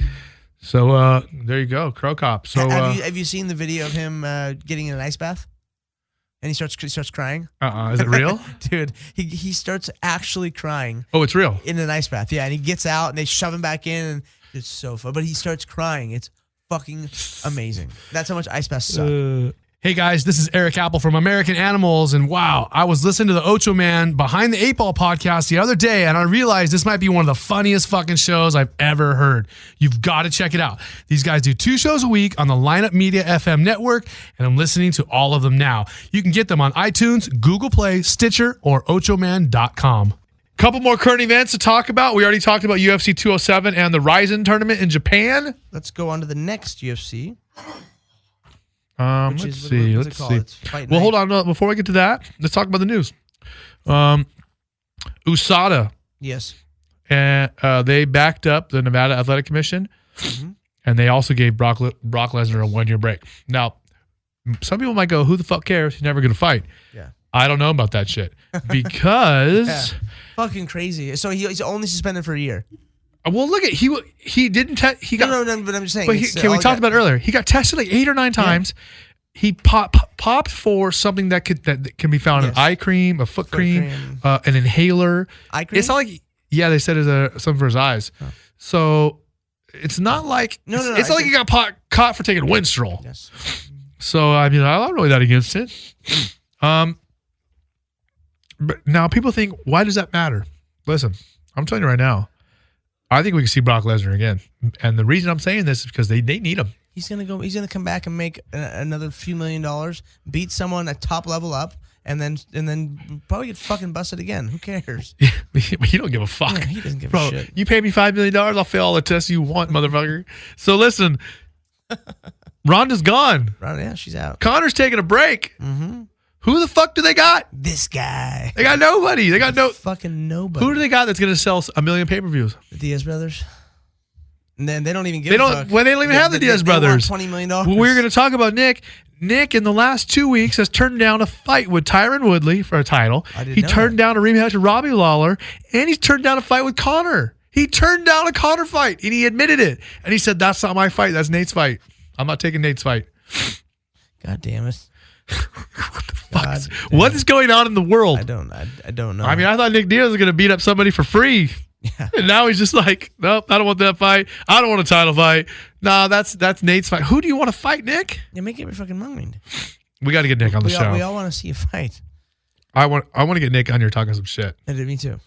So there you go, Crow Cop. So
have you seen the video of him getting in an ice bath? And he starts crying.
Is it real?
Dude, he starts actually crying.
Oh, it's real?
In an ice bath, yeah. And he gets out and they shove him back in and it's so fun. But he starts crying. It's fucking amazing. That's how much ice baths suck.
Hey guys, this is Erik Apple from American Animals, and wow, I was listening to the Ocho Man Behind the 8 Ball podcast the other day, and I realized this might be one of the funniest fucking shows I've ever heard. You've got to check it out. These guys do 2 shows a week on the Lineup Media FM network, and I'm listening to all of them now. You can get them on iTunes, Google Play, Stitcher, or ochoman.com.
Couple more current events to talk about. We already talked about UFC 207 and the Ryzen tournament in Japan.
Let's go on to the next UFC.
Let's see. Well, hold on. Before we get to that, let's talk about the news. USADA.
Yes.
And they backed up the Nevada Athletic Commission, and they also gave Brock Lesnar a 1-year break. Now, some people might go, "Who the fuck cares? He's never going to fight."
Yeah.
I don't know about that shit because
fucking crazy. So he's only suspended for a year.
Well, look at he didn't he got
no, but I'm just saying.
But we talked about it earlier. He got tested like 8 or 9 times. Yeah. He popped for something that can be found in eye cream, a foot cream. An inhaler.
Eye cream.
It's not like they said it's something for his eyes. Oh. So it's not like It's not like he got caught for taking Winstrol.
Yes.
So I'm not really that against it. But now people think, why does that matter? Listen, I'm telling you right now. I think we can see Brock Lesnar again, and the reason I'm saying this is because they need him.
He's gonna come back and make another few $1 million, beat someone at top level up, and then probably get fucking busted again. Who cares?
He don't give a fuck.
Yeah, he doesn't give a shit.
You pay me $5 million, I'll fail all the tests you want, motherfucker. So listen, Ronda's gone.
Ronda, she's out.
Connor's taking a break.
Mm-hmm.
Who the fuck do they got?
This guy.
They got nobody. They got
fucking nobody.
Who do they got that's going to sell 1 million pay-per-views?
The Diaz brothers. And then they don't even give a fuck.
Well, they don't even have the Diaz brothers.
They want $20 million.
Well, we're going to talk about Nick. Nick, in the last 2 weeks, has turned down a fight with Tyron Woodley for a title. He turned down a rematch with Robbie Lawler, and he's turned down a fight with Connor. He turned down a Connor fight, and he admitted it. And he said, "That's not my fight. That's Nate's fight. I'm not taking Nate's fight."
God damn it.
What the fuck? What is going on in the world?
I don't know.
I mean, I thought Nick Diaz was going to beat up somebody for free. Yeah. And now he's just like, nope, I don't want that fight. I don't want a title fight. Nah, that's Nate's fight. Who do you want to fight, Nick?
Yeah, make up your fucking mind.
We got to get Nick on the show.
We all want to see a fight.
I want to get Nick on here talking some shit.
Me too.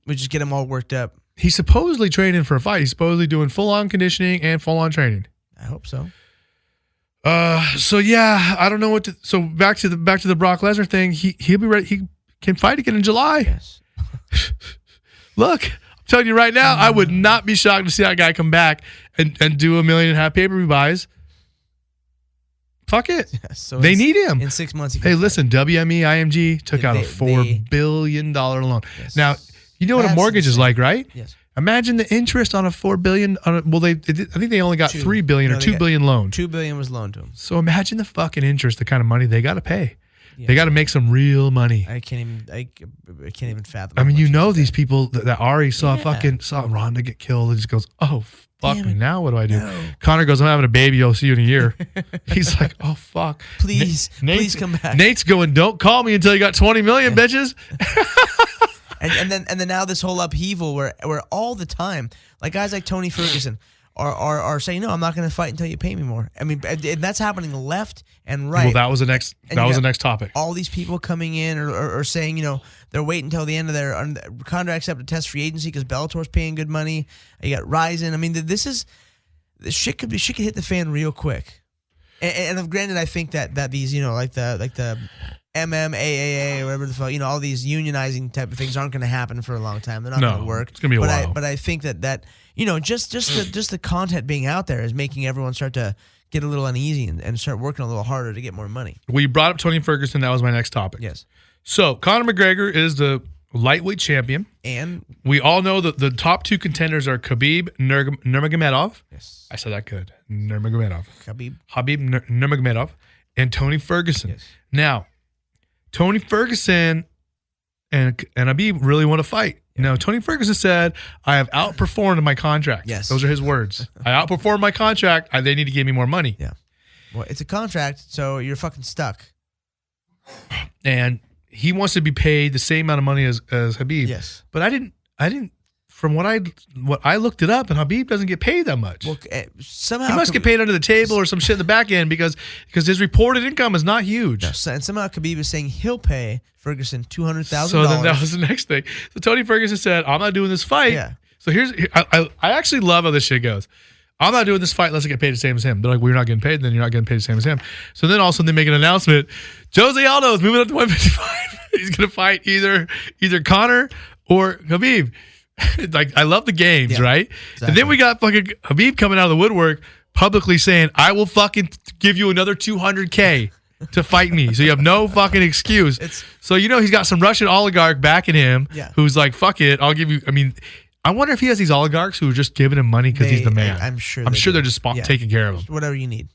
We just get him all worked up.
He's supposedly training for a fight. He's supposedly doing full-on conditioning and full-on training.
I hope so.
So yeah, I don't know what to. So back to the Brock Lesnar thing. He'll be ready. He can fight again in July.
Yes.
Look, I'm telling you right now, I would not be shocked to see that guy come back and do 1.5 million pay-per-view buys. Fuck it.
Yes, so
they need him.
In 6 months,
Hey, listen, WME, IMG took out a $4 billion loan.
Yes.
Now, you know what a
That's
mortgage is
insane.
like, right?
Yes.
Imagine the interest on a $4 billion. I think they only got
Two.
$3 billion
No,
or
they
$2
got
billion loan.
$2 billion was loaned to him.
So imagine the fucking interest, the kind of money they got to pay.
Yeah.
They got to make some real money.
I can't even fathom.
I mean,
how
you
much
know
it's
these people that already saw
Yeah.
saw Ronda get killed and just goes, oh, fuck
Damn
me.
it.
Now what do I do?
No.
Connor goes, I'm having a baby. I'll see you in a year. He's like, oh, fuck.
Please, please come back.
Nate's going, don't call me until you got 20 million, bitches.
And then now this whole upheaval where all the time, like guys like Tony Ferguson are saying, no, I'm not going to fight until you pay me more. I mean, and that's happening left and right.
Well, that was the next.
And
That
you
was the
got
next topic.
All these people coming in or saying, you know, they're waiting until the end of their contracts up to test free agency because Bellator's paying good money. You got Ryzen. I mean, this shit could hit the fan real quick. And granted, I think that these, you know, like the MMAAA or whatever the fuck, you know, all these unionizing type of things aren't going to happen for a long time. They're not going to work.
It's going to be a while.
But I think that you know, just the content being out there is making everyone start to get a little uneasy and start working a little harder to get more money.
Well, you brought up Tony Ferguson. That was my next topic.
Yes.
So Conor McGregor is the lightweight champion.
And
We all know that the top two contenders are Khabib Nurmagomedov.
yes,
I said that good. Nurmagomedov.
Khabib.
Nurmagomedov and Tony Ferguson.
Yes.
Now, Tony Ferguson and Khabib really want to fight. Now, Tony Ferguson said, I have outperformed my contract.
Yes.
Those are his words. I outperformed my contract. They need to give me more money.
Yeah. Well, it's a contract, so you're fucking stuck.
And he wants to be paid the same amount of money as Khabib.
Yes.
But I didn't from what I looked it up, and Khabib doesn't get paid that much.
Well, somehow
he must get paid under the table or some shit in the back end because his reported income is not huge.
No, and somehow Khabib is saying he'll pay Ferguson $200,000.
So then that was the next thing. So Tony Ferguson said, I'm not doing this fight.
Yeah.
So I actually love how this shit goes. I'm not doing this fight unless I get paid the same as him. They're like, well, you're not getting paid, then you're not getting paid the same as him. So then all of a sudden they make an announcement. Jose Aldo is moving up to 155. He's going to fight either Conor or Khabib. Like, I love the games, right?
Exactly.
And then we got fucking Khabib coming out of the woodwork publicly saying, I will fucking give you another $200K to fight me. So you have no fucking excuse. So, you know, he's got some Russian oligarch backing him who's like, fuck it, I'll give you, I mean, I wonder if he has these oligarchs who are just giving him money because he's the man.
I'm sure
they're just taking care of him.
Whatever you need.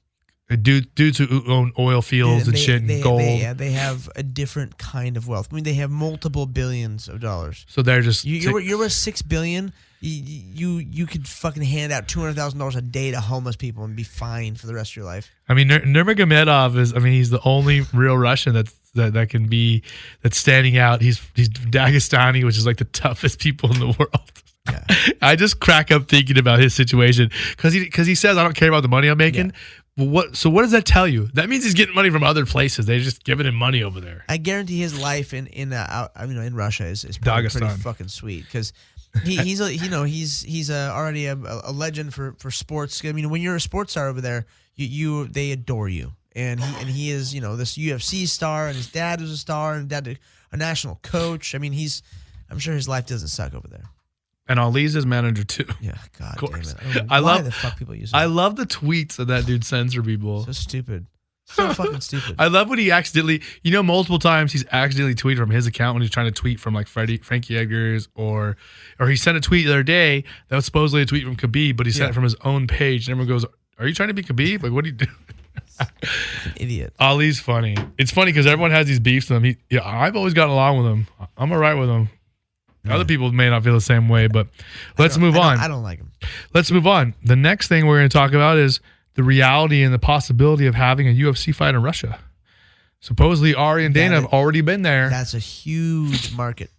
Dudes who own oil fields and shit and gold.
They have a different kind of wealth. I mean, they have multiple billions of dollars.
So they're just
you're worth $6 billion. You could fucking hand out $200,000 a day to homeless people and be fine for the rest of your life.
I mean, Nurmagomedov is. I mean, he's the only real Russian that's standing out. He's Dagestani, which is like the toughest people in the world. Yeah. I just crack up thinking about his situation because he says I don't care about the money I'm making. Yeah. So what does that tell you? That means he's getting money from other places. They're just giving him money over there.
I guarantee his life in Russia is probably pretty fucking sweet because he's already a legend for sports. I mean, when you're a sports star over there, they adore you, and he is this UFC star, and his dad was a star, and dad a national coach. I mean, I'm sure his life doesn't suck over there.
And Ali's his manager too.
Yeah, God
damn
it.
Why
the fuck people use it?
I love the tweets that dude sends for people.
So stupid. So fucking stupid.
I love when he accidentally, multiple times he's accidentally tweeted from his account when he's trying to tweet from like Frankie Edgar's or he sent a tweet the other day that was supposedly a tweet from Khabib, but he sent it from his own page. And everyone goes, are you trying to be Khabib? Like, what do you do?
An idiot.
Ali's funny. It's funny because everyone has these beefs with him. I've always gotten along with him. I'm all right with him. Other people may not feel the same way, but let's move on.
I don't like him.
Let's move on. The next thing we're going to talk about is the reality and the possibility of having a UFC fight in Russia. Supposedly, Ari and Dana have already been there.
That's a huge market.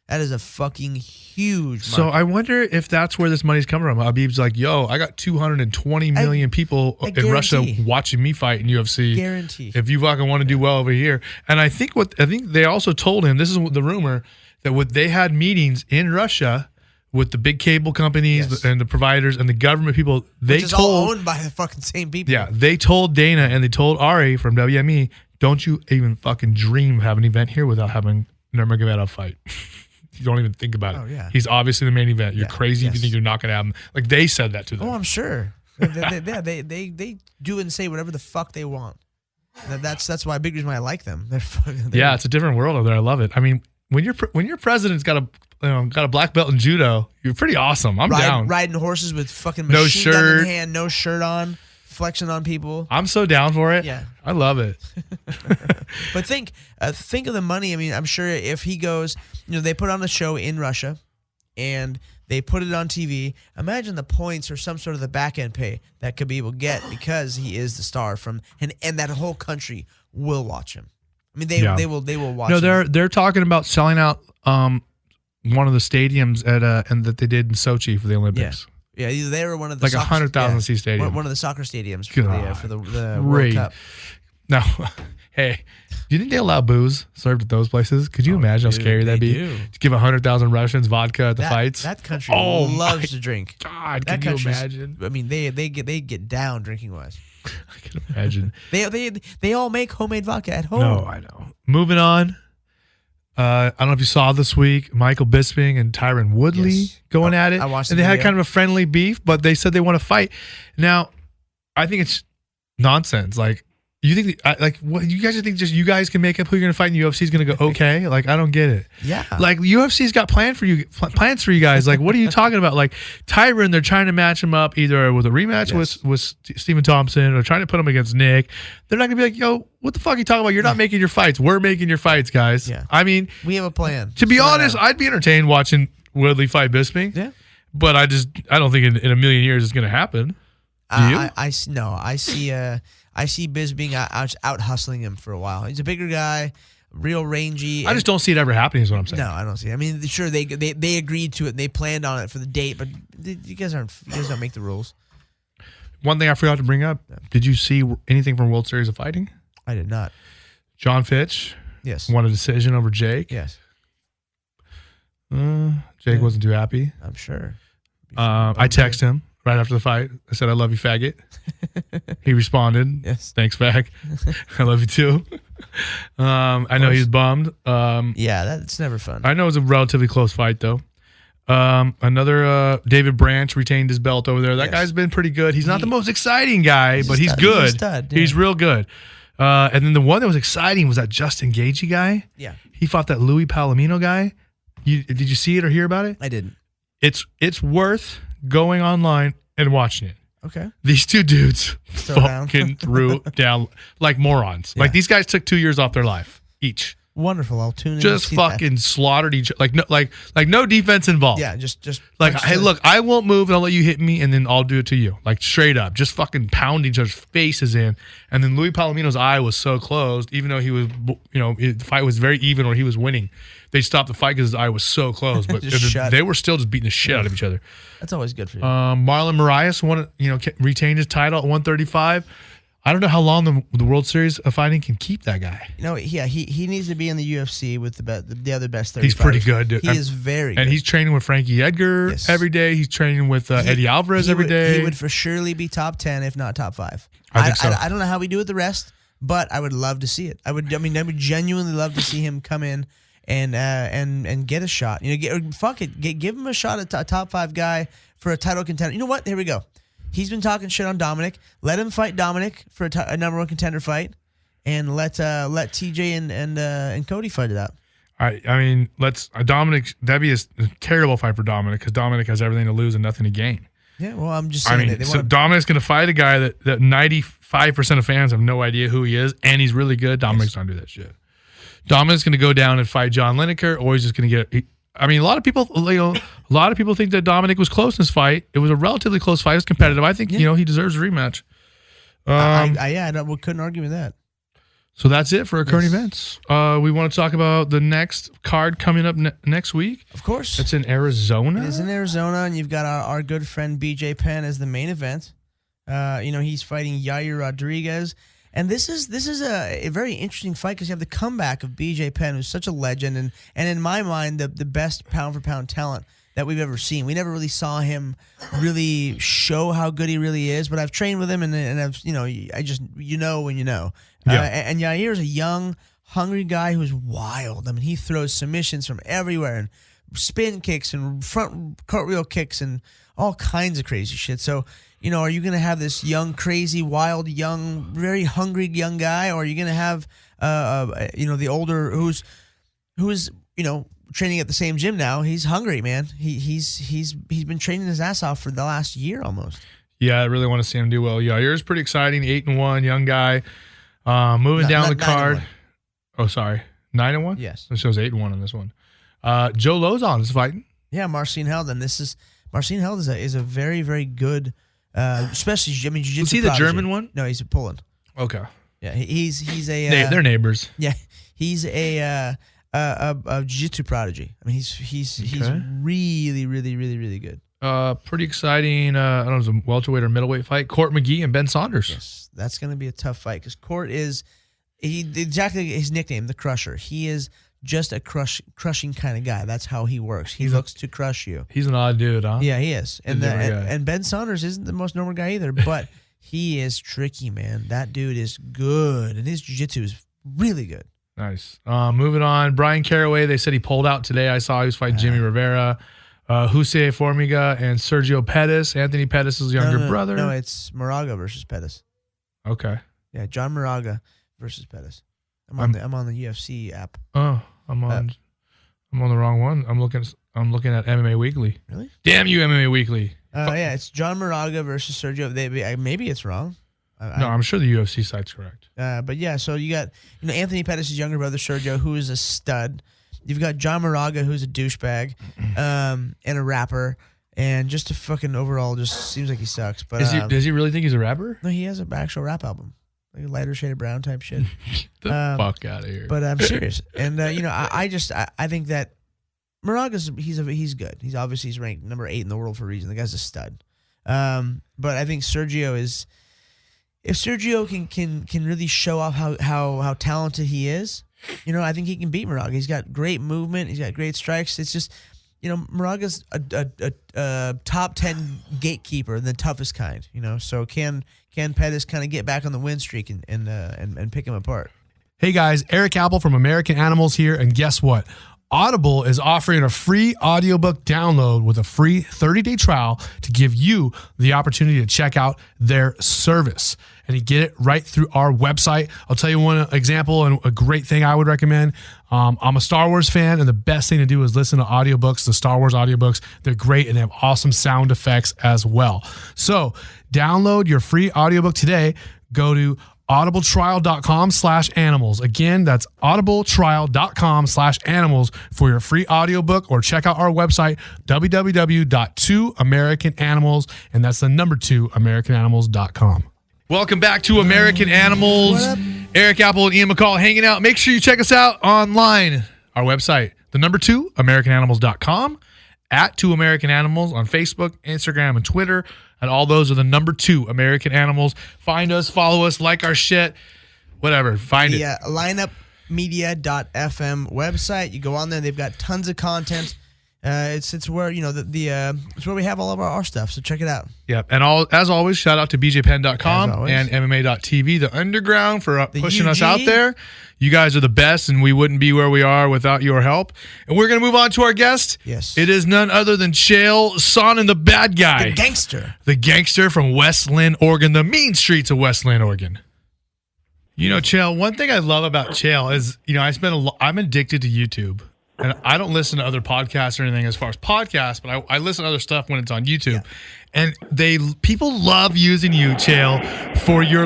That is a fucking huge market.
So I wonder if that's where this money's coming from. Habib's like, yo, I got 220 million people in Russia watching me fight in UFC.
Guarantee.
If you fucking want to do well over here. And I think they also told him, this is the rumor, that they had meetings in Russia with the big cable companies
Yes.
and the providers and the government people.
Which is all owned by the fucking same people.
Yeah, they told Dana and they told Ari from WME, don't you even fucking dream of having an event here without having Nurmagomedov fight. You don't even think about it.
Oh, yeah.
He's obviously the main event. You're crazy if you
yes.
think you're not going to have him. Like, they said that to them.
Oh, I'm sure. they do and say whatever the fuck they want. That's why a big reason why I like them. They're fucking.
Yeah, it's a different world over there. I love it. I mean, when your president's got a black belt in judo, you're pretty awesome. I'm down.
Riding horses with fucking
No
machine gun
shirt.
in hand, no shirt on, flexing on people.
I'm so down for it.
Yeah.
I love it.
But think of the money. I mean, I'm sure if he goes, they put on a show in Russia, and they put it on TV. Imagine the points or some sort of the back end pay that Khabib will get because he is the star and that whole country will watch him. I mean, they will watch.
No,
him.
they're talking about selling out one of the stadiums and that they did in Sochi for the Olympics.
Yeah, either they were one of the
Like 100,000 seat stadium.
One of the soccer stadiums
God.
for the World
Great.
Cup.
Now, hey, do you think they allow booze served at those places? Could you imagine how scary that'd be?
do.
To give 100,000 Russians vodka at the fights.
That country loves to drink.
God,
That
can you
country's-
imagine?
I mean, they get down drinking wise.
I can imagine.
They all make homemade vodka at home.
No, I know. Moving on. I don't know if you saw this week, Michael Bisping and Tyron Woodley
Yes.
going at it.
I watched
and
the
they had
video.
kind of a friendly beef, but they said they want to fight. Now, I think it's nonsense. Like, you think, what you guys think just you guys can make up who you're going to fight and the UFC is going to go, okay? Like, I don't get it.
Yeah.
Like, UFC's got plans for you guys. Like, what are you talking about? Like, Tyron, they're trying to match him up either with a rematch with Stephen Thompson or trying to put him against Nick. They're not going to be like, yo, what the fuck are you talking about? You're not making your fights. We're making your fights, guys.
Yeah.
I mean,
We have a plan.
to be
Slow
honest,
down.
I'd be entertained watching Woodley fight Bisping.
Yeah.
But I don't think in a million years it's going to happen. Do you?
I see Bisping out hustling him for a while. He's a bigger guy, real rangy.
I just don't see it ever happening is what I'm saying.
No, I don't see it. I mean, sure, they agreed to it. And they planned on it for the date, but you guys don't make the rules.
One thing I forgot to bring up, did you see anything from World Series of Fighting?
I did not.
John Fitch
Yes.
won a decision over Jake.
Yes.
Jake wasn't too happy.
I'm sure.
I texted him right after the fight. I said, I love you, faggot. He responded,
Yes.
thanks, fag. I love you too. I know he's bummed.
Yeah, that's never fun.
I know it was a relatively close fight, though. Another David Branch retained his belt over there. That
Yes.
guy's been pretty good. He's not the most exciting guy, but
a
he's
stud. He's a
good.
stud, yeah.
He's real good. And then the one that was exciting was that Justin Gaethje guy.
Yeah.
He fought that Louis Palomino guy. Did you see it or hear about it?
I didn't.
It's worth going online and watching it.
Okay.
These two dudes
Throw down.
fucking threw down like morons.
Yeah.
Like these guys took 2 years off their life each.
Wonderful. I'll tune in.
Just
and see that.
fucking slaughtered each like no defense involved.
Yeah, just
Like,
punch
hey,
the-
look, I won't move and I'll let you hit me and then I'll do it to you. Like straight up. Just fucking pound each other's faces in. And then Louis Palomino's eye was so closed, even though he was, the fight was very even or he was winning. They stopped the fight because his eye was so closed. But
Just shut.
they were still just beating the shit out of each other.
That's always good for you.
Marlon Moraes retained his title at 135. I don't know how long the World Series of Fighting can keep that guy.
He needs to be in the UFC with the other best 35ers.
He's pretty good, dude.
He is very good.
And he's training with Frankie Edgar
Yes.
every day. He's training with Eddie Alvarez every day.
He would for surely be top 10, if not top 5.
I think so.
I don't know how we do with the rest, but I would love to see it. I would genuinely love to see him come in and get a shot. Give him a shot at a top 5 guy for a title contender. You know what? Here we go. He's been talking shit on Dominic. Let him fight Dominic for a number 1 contender fight, and let TJ and Cody fight it out.
I mean, Dominic. That'd be a terrible fight for Dominic because Dominic has everything to lose and nothing to gain.
Yeah, well, I'm just saying.
Dominic's going to fight a guy that 95% of fans have no idea who he is, and he's really good. Dominic's not going to do that shit. Dominic's going to go down and fight John Lineker, or he's just going to get. I mean, a lot of people think that Dominic was close in this fight. It was a relatively close fight. It was competitive. I think he deserves a rematch.
I couldn't argue with that.
So that's it for our current events. We want to talk about the next card coming up next week.
Of course.
It's in Arizona.
It is in Arizona, and you've got our good friend BJ Penn as the main event. He's fighting Yair Rodriguez. And this is a very interesting fight because you have the comeback of BJ Penn, who's such a legend, and in my mind, the best pound-for-pound talent that we've ever seen. We never really saw him really show how good he really is, but I've trained with him, and I've, I just, when you know.
Yeah.
And Yair's a young, hungry guy who's wild. I mean, he throws submissions from everywhere and spin kicks and front cartwheel kicks and all kinds of crazy shit. So, are you going to have this young, crazy, wild, young, very hungry young guy, or are you going to have, the older who's training at the same gym now? He's hungry, man. He's been training his ass off for the last year almost.
Yeah, I really want to see him do well. Yair's pretty exciting. 8-1, young guy. Moving down the card.
9-1.
Oh, sorry. 9-1?
Yes.
It shows 8-1 on this one. Joe Lozon is fighting.
Yeah, Marcin Held, and Marcin Held is a very, very good, especially jiu-jitsu.
Was he the
prodigy.
German one?
No, he's in Poland.
Okay.
Yeah, he's a
They're neighbors.
yeah, he's a jiu-jitsu prodigy. I mean, he's
Okay.
really, really, really, really good.
Pretty exciting. I don't know, it was a welterweight or middleweight fight. Court McGee and Ben Saunders.
Yes, that's going to be a tough fight because Court is exactly his nickname, the Crusher. He is just a crushing kind of guy. That's how he works. He looks to crush you.
He's an odd dude, huh?
Yeah, he is. And
He's a different guy.
and Ben Saunders isn't the most normal guy either, but he is tricky, man. That dude is good, and his jiu-jitsu is really good.
Nice. Moving on. Brian Caraway, they said he pulled out today. I saw he was fighting Jimmy Rivera, Jose Formiga, and Sergio Pettis. Anthony Pettis' younger brother.
No, it's Moraga versus Pettis.
Okay.
Yeah, John Moraga versus Pettis. I'm on the UFC app.
Oh, I'm on the wrong one. I'm looking at MMA Weekly.
Really?
Damn you, MMA Weekly.
Yeah, it's John Moraga versus Sergio. Maybe it's wrong.
No, I'm sure the UFC site's correct.
But yeah, so you got Anthony Pettis' younger brother Sergio, who is a stud. You've got John Moraga, who's a douchebag, and a rapper, and just a fucking overall just seems like he sucks. But
Does he really think he's a rapper?
no, he has an actual rap album, like a lighter shade of brown type shit.
The fuck out of here.
But I'm serious, and I think that Moraga's he's good. He's ranked number 8 in the world for a reason. The guy's a stud. But I think Sergio is. If Sergio can really show off how talented he is, I think he can beat Moraga. He's got great movement. He's got great strikes. It's just, Moraga's a top 10 gatekeeper, the toughest kind. So can Pettis kind of get back on the win streak and pick him apart?
Hey guys, Erik Apple from American Animals here, and guess what? Audible is offering a free audiobook download with a free 30-day trial to give you the opportunity to check out their service. And you get it right through our website. I'll tell you one example and a great thing I would recommend. I'm a Star Wars fan, and the best thing to do is listen to audiobooks, the Star Wars audiobooks. They're great, and they have awesome sound effects as well. So download your free audiobook today. Go to audibletrial.com/animals. Again, that's audibletrial.com/animals for your free audiobook, or check out our website, www.2americananimals, and that's the number 2americananimals.com.
Welcome back to American Animals. Erik Apple and Ian McCall hanging out. Make sure you check us out online. Our website, the number 2americananimals.com, at 2americananimals on Facebook, Instagram, and Twitter. And all those are the number 2 American Animals. Find us, follow us, like our shit, whatever. Find it.
Yeah, lineupmedia.fm website. You go on there; they've got tons of content. It's where it's where we have all of our stuff. So check it out.
Yep. And as always, shout out to bjpen.com and MMA.tv, the underground, for pushing us out there. You guys are the best, and we wouldn't be where we are without your help. And we're going to move on to our guest.
Yes.
It is none other than Chael Sonnen, the bad guy.
The gangster.
The gangster from West Lynn, Oregon, the mean streets of West Lynn, Oregon. Chael, one thing I love about Chael is, I'm addicted to YouTube. And I don't listen to other podcasts or anything as far as podcasts, but I listen to other stuff when it's on YouTube. Yeah. And people love using you, Chael, for your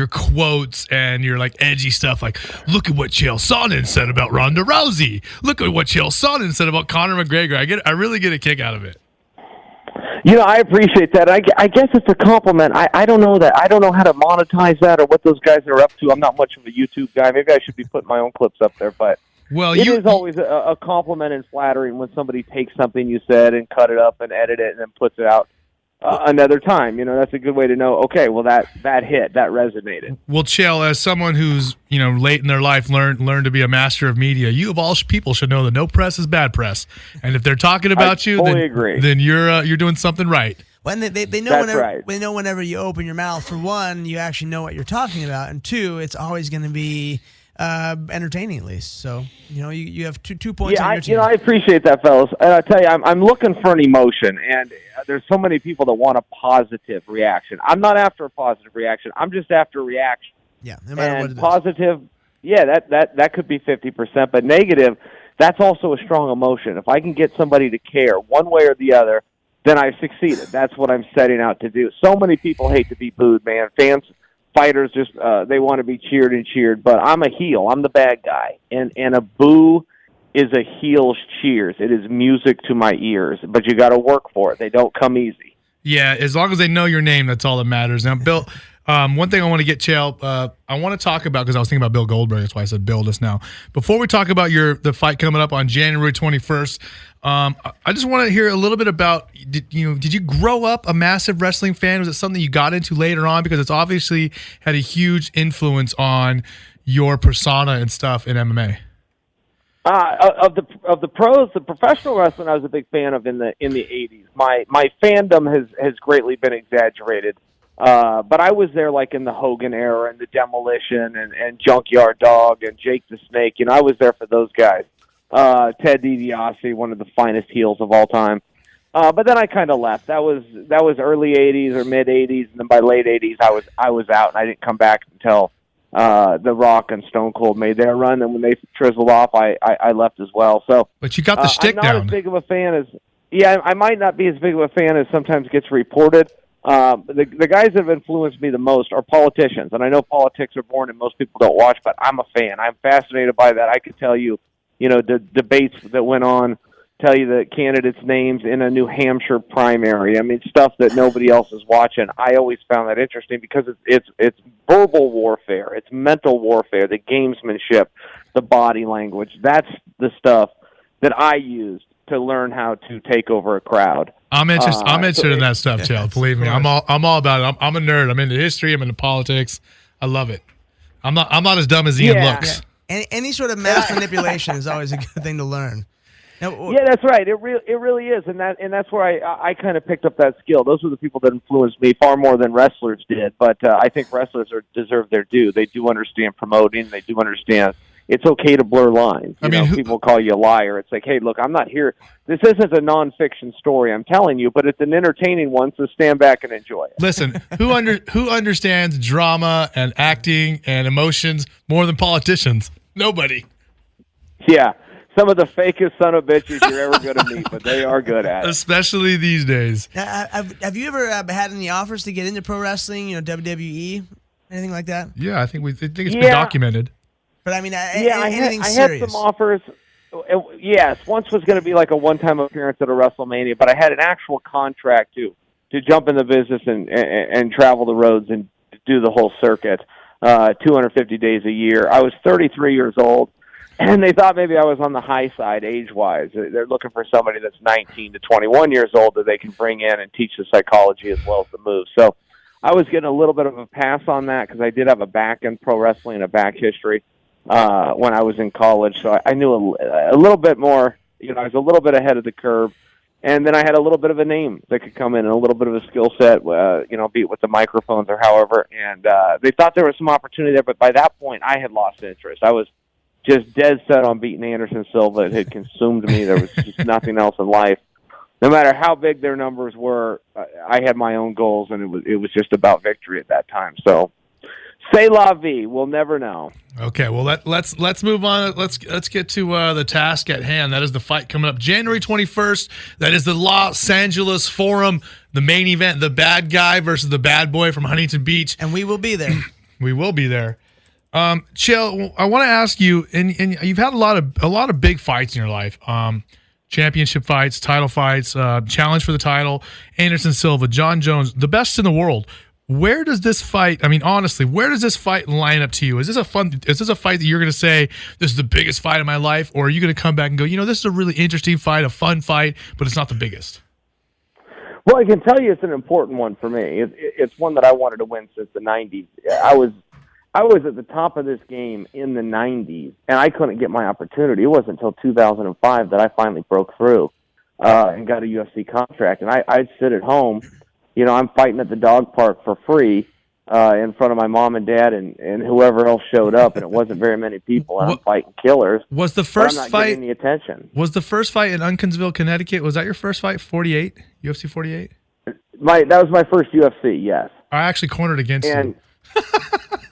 quotes and your edgy stuff. Like, look at what Chael Sonnen said about Ronda Rousey. Look at what Chael Sonnen said about Conor McGregor. I really get a kick out of it.
I appreciate that. I guess it's a compliment. I don't know that. I don't know how to monetize that or what those guys are up to. I'm not much of a YouTube guy. Maybe I should be putting my own clips up there, but it is always a compliment and flattering when somebody takes something you said and cut it up and edit it and then puts it out. another time. That's a good way to know, okay, well, that hit, that resonated.
Well, Chael, as someone who's, late in their life learned to be a master of media, you of all people should know that no press is bad press. And if they're talking about you, then you're doing something right.
When they know whenever you open your mouth, for one, you actually know what you're talking about, and two, it's always going to be entertaining at least. So you have two points on your team.
I appreciate that, fellas. And I tell you, I'm looking for an emotion, and there's so many people that want a positive reaction. I'm not after a positive reaction. I'm just after a reaction.
Yeah, no matter what it is.
Positive, that could be 50%, but negative, that's also a strong emotion. If I can get somebody to care one way or the other, then I've succeeded. That's what I'm setting out to do. So many people hate to be booed, man. Fans, fighters, just they want to be cheered, but I'm a heel. I'm the bad guy. And a boo is a heel's cheers. It is music to my ears, but you got to work for it. They don't come easy.
Yeah, as long as they know your name, that's all that matters. Now, Bill, one thing I want to get, Chael, I want to talk about, because I was thinking about Bill Goldberg, that's why I said Bill just now. Before we talk about the fight coming up on January 21st, I just want to hear a little bit about, did you grow up a massive wrestling fan? Was it something you got into later on? Because it's obviously had a huge influence on your persona and stuff in MMA.
Of the pros, the professional wrestling, I was a big fan of in the 80s. My fandom has greatly been exaggerated. But I was there like in the Hogan era and the Demolition and Junkyard Dog and Jake the Snake. I was there for those guys. Ted DiBiase, one of the finest heels of all time. But then I kind of left. That was early 80s or mid 80s, and then by late 80s I was out, and I didn't come back until The Rock and Stone Cold made their run, and when they trizzled off, I left as well. So,
but you got the shtick down.
I'm not as big of a fan as I might not be as big of a fan as sometimes gets reported. The guys that have influenced me the most are politicians, and I know politics are boring and most people don't watch, but I'm a fan. I'm fascinated by that. I could tell you, the debates that went on, tell you the candidates' names in a New Hampshire primary. I mean, stuff that nobody else is watching. I always found that interesting because it's verbal warfare, it's mental warfare, the gamesmanship, the body language. That's the stuff that I used to learn how to take over a crowd.
I'm interested in that stuff, Chael. Believe me, I'm all about it. I'm a nerd. I'm into history. I'm into politics. I love it. I'm not as dumb as Ian looks.
Yeah. Any sort of mass manipulation is always a good thing to learn. Now,
yeah, that's right. It really is, and that's where I kind of picked up that skill. Those were the people that influenced me far more than wrestlers did. But I think wrestlers deserve their due. They do understand promoting. They do understand it's okay to blur lines. People call you a liar. It's like, hey, look, I'm not here. This isn't a nonfiction story, I'm telling you, but it's an entertaining one, so stand back and enjoy it.
Listen, who understands drama and acting and emotions more than politicians? Nobody.
Yeah. Some of the fakest son of bitches you're ever going to meet, but they are good at it.
Especially these days.
Have you ever had any offers to get into pro wrestling, WWE, anything like that?
Yeah, I think it's been documented.
But I mean,
I
anything
had some offers. Yes, once was going to be like a one-time appearance at a WrestleMania, but I had an actual contract to jump in the business and travel the roads and do the whole circuit, 250 days a year. I was 33 years old, and they thought maybe I was on the high side age-wise. They're looking for somebody that's 19 to 21 years old that they can bring in and teach the psychology as well as the moves. So I was getting a little bit of a pass on that because I did have a back in pro wrestling and a back history when I was in college. So I knew a little bit more. I was a little bit ahead of the curve. And then I had a little bit of a name that could come in and a little bit of a skill set, be it with the microphones or however. And they thought there was some opportunity there, but by that point, I had lost interest. I was just dead set on beating Anderson Silva. It had consumed me. There was just nothing else in life. No matter how big their numbers were, I had my own goals, and it was just about victory at that time. So, c'est la vie. We'll never know.
Okay, well let's move on. Let's get to the task at hand. That is the fight coming up January 21st. That is the Los Angeles Forum, the main event, the bad guy versus the bad boy from Huntington Beach.
And we will be there.
We will be there. Chael, I want to ask you, and you've had a lot of big fights in your life. Championship fights, title fights, challenge for the title, Anderson Silva, John Jones, the best in the world. Where does this fight, honestly, where does this fight line up to you? Is this a fight that you're going to say, this is the biggest fight of my life? Or are you going to come back and go, this is a really interesting fight, a fun fight, but it's not the biggest?
Well, I can tell you it's an important one for me. It's one that I wanted to win since the 90s. I was at the top of this game in the 90s, and I couldn't get my opportunity. It wasn't until 2005 that I finally broke through and got a UFC contract. And I'd sit at home. You know, I'm fighting at the dog park for free in front of my mom and dad and whoever else showed up, and it wasn't very many people. And I'm fighting killers.
Was the first
I'm not
fight
getting the attention?
Was the first fight in Unkinsville, Connecticut? Was that your first fight? 48 UFC 48.
That was my first UFC. Yes.
I actually cornered against you.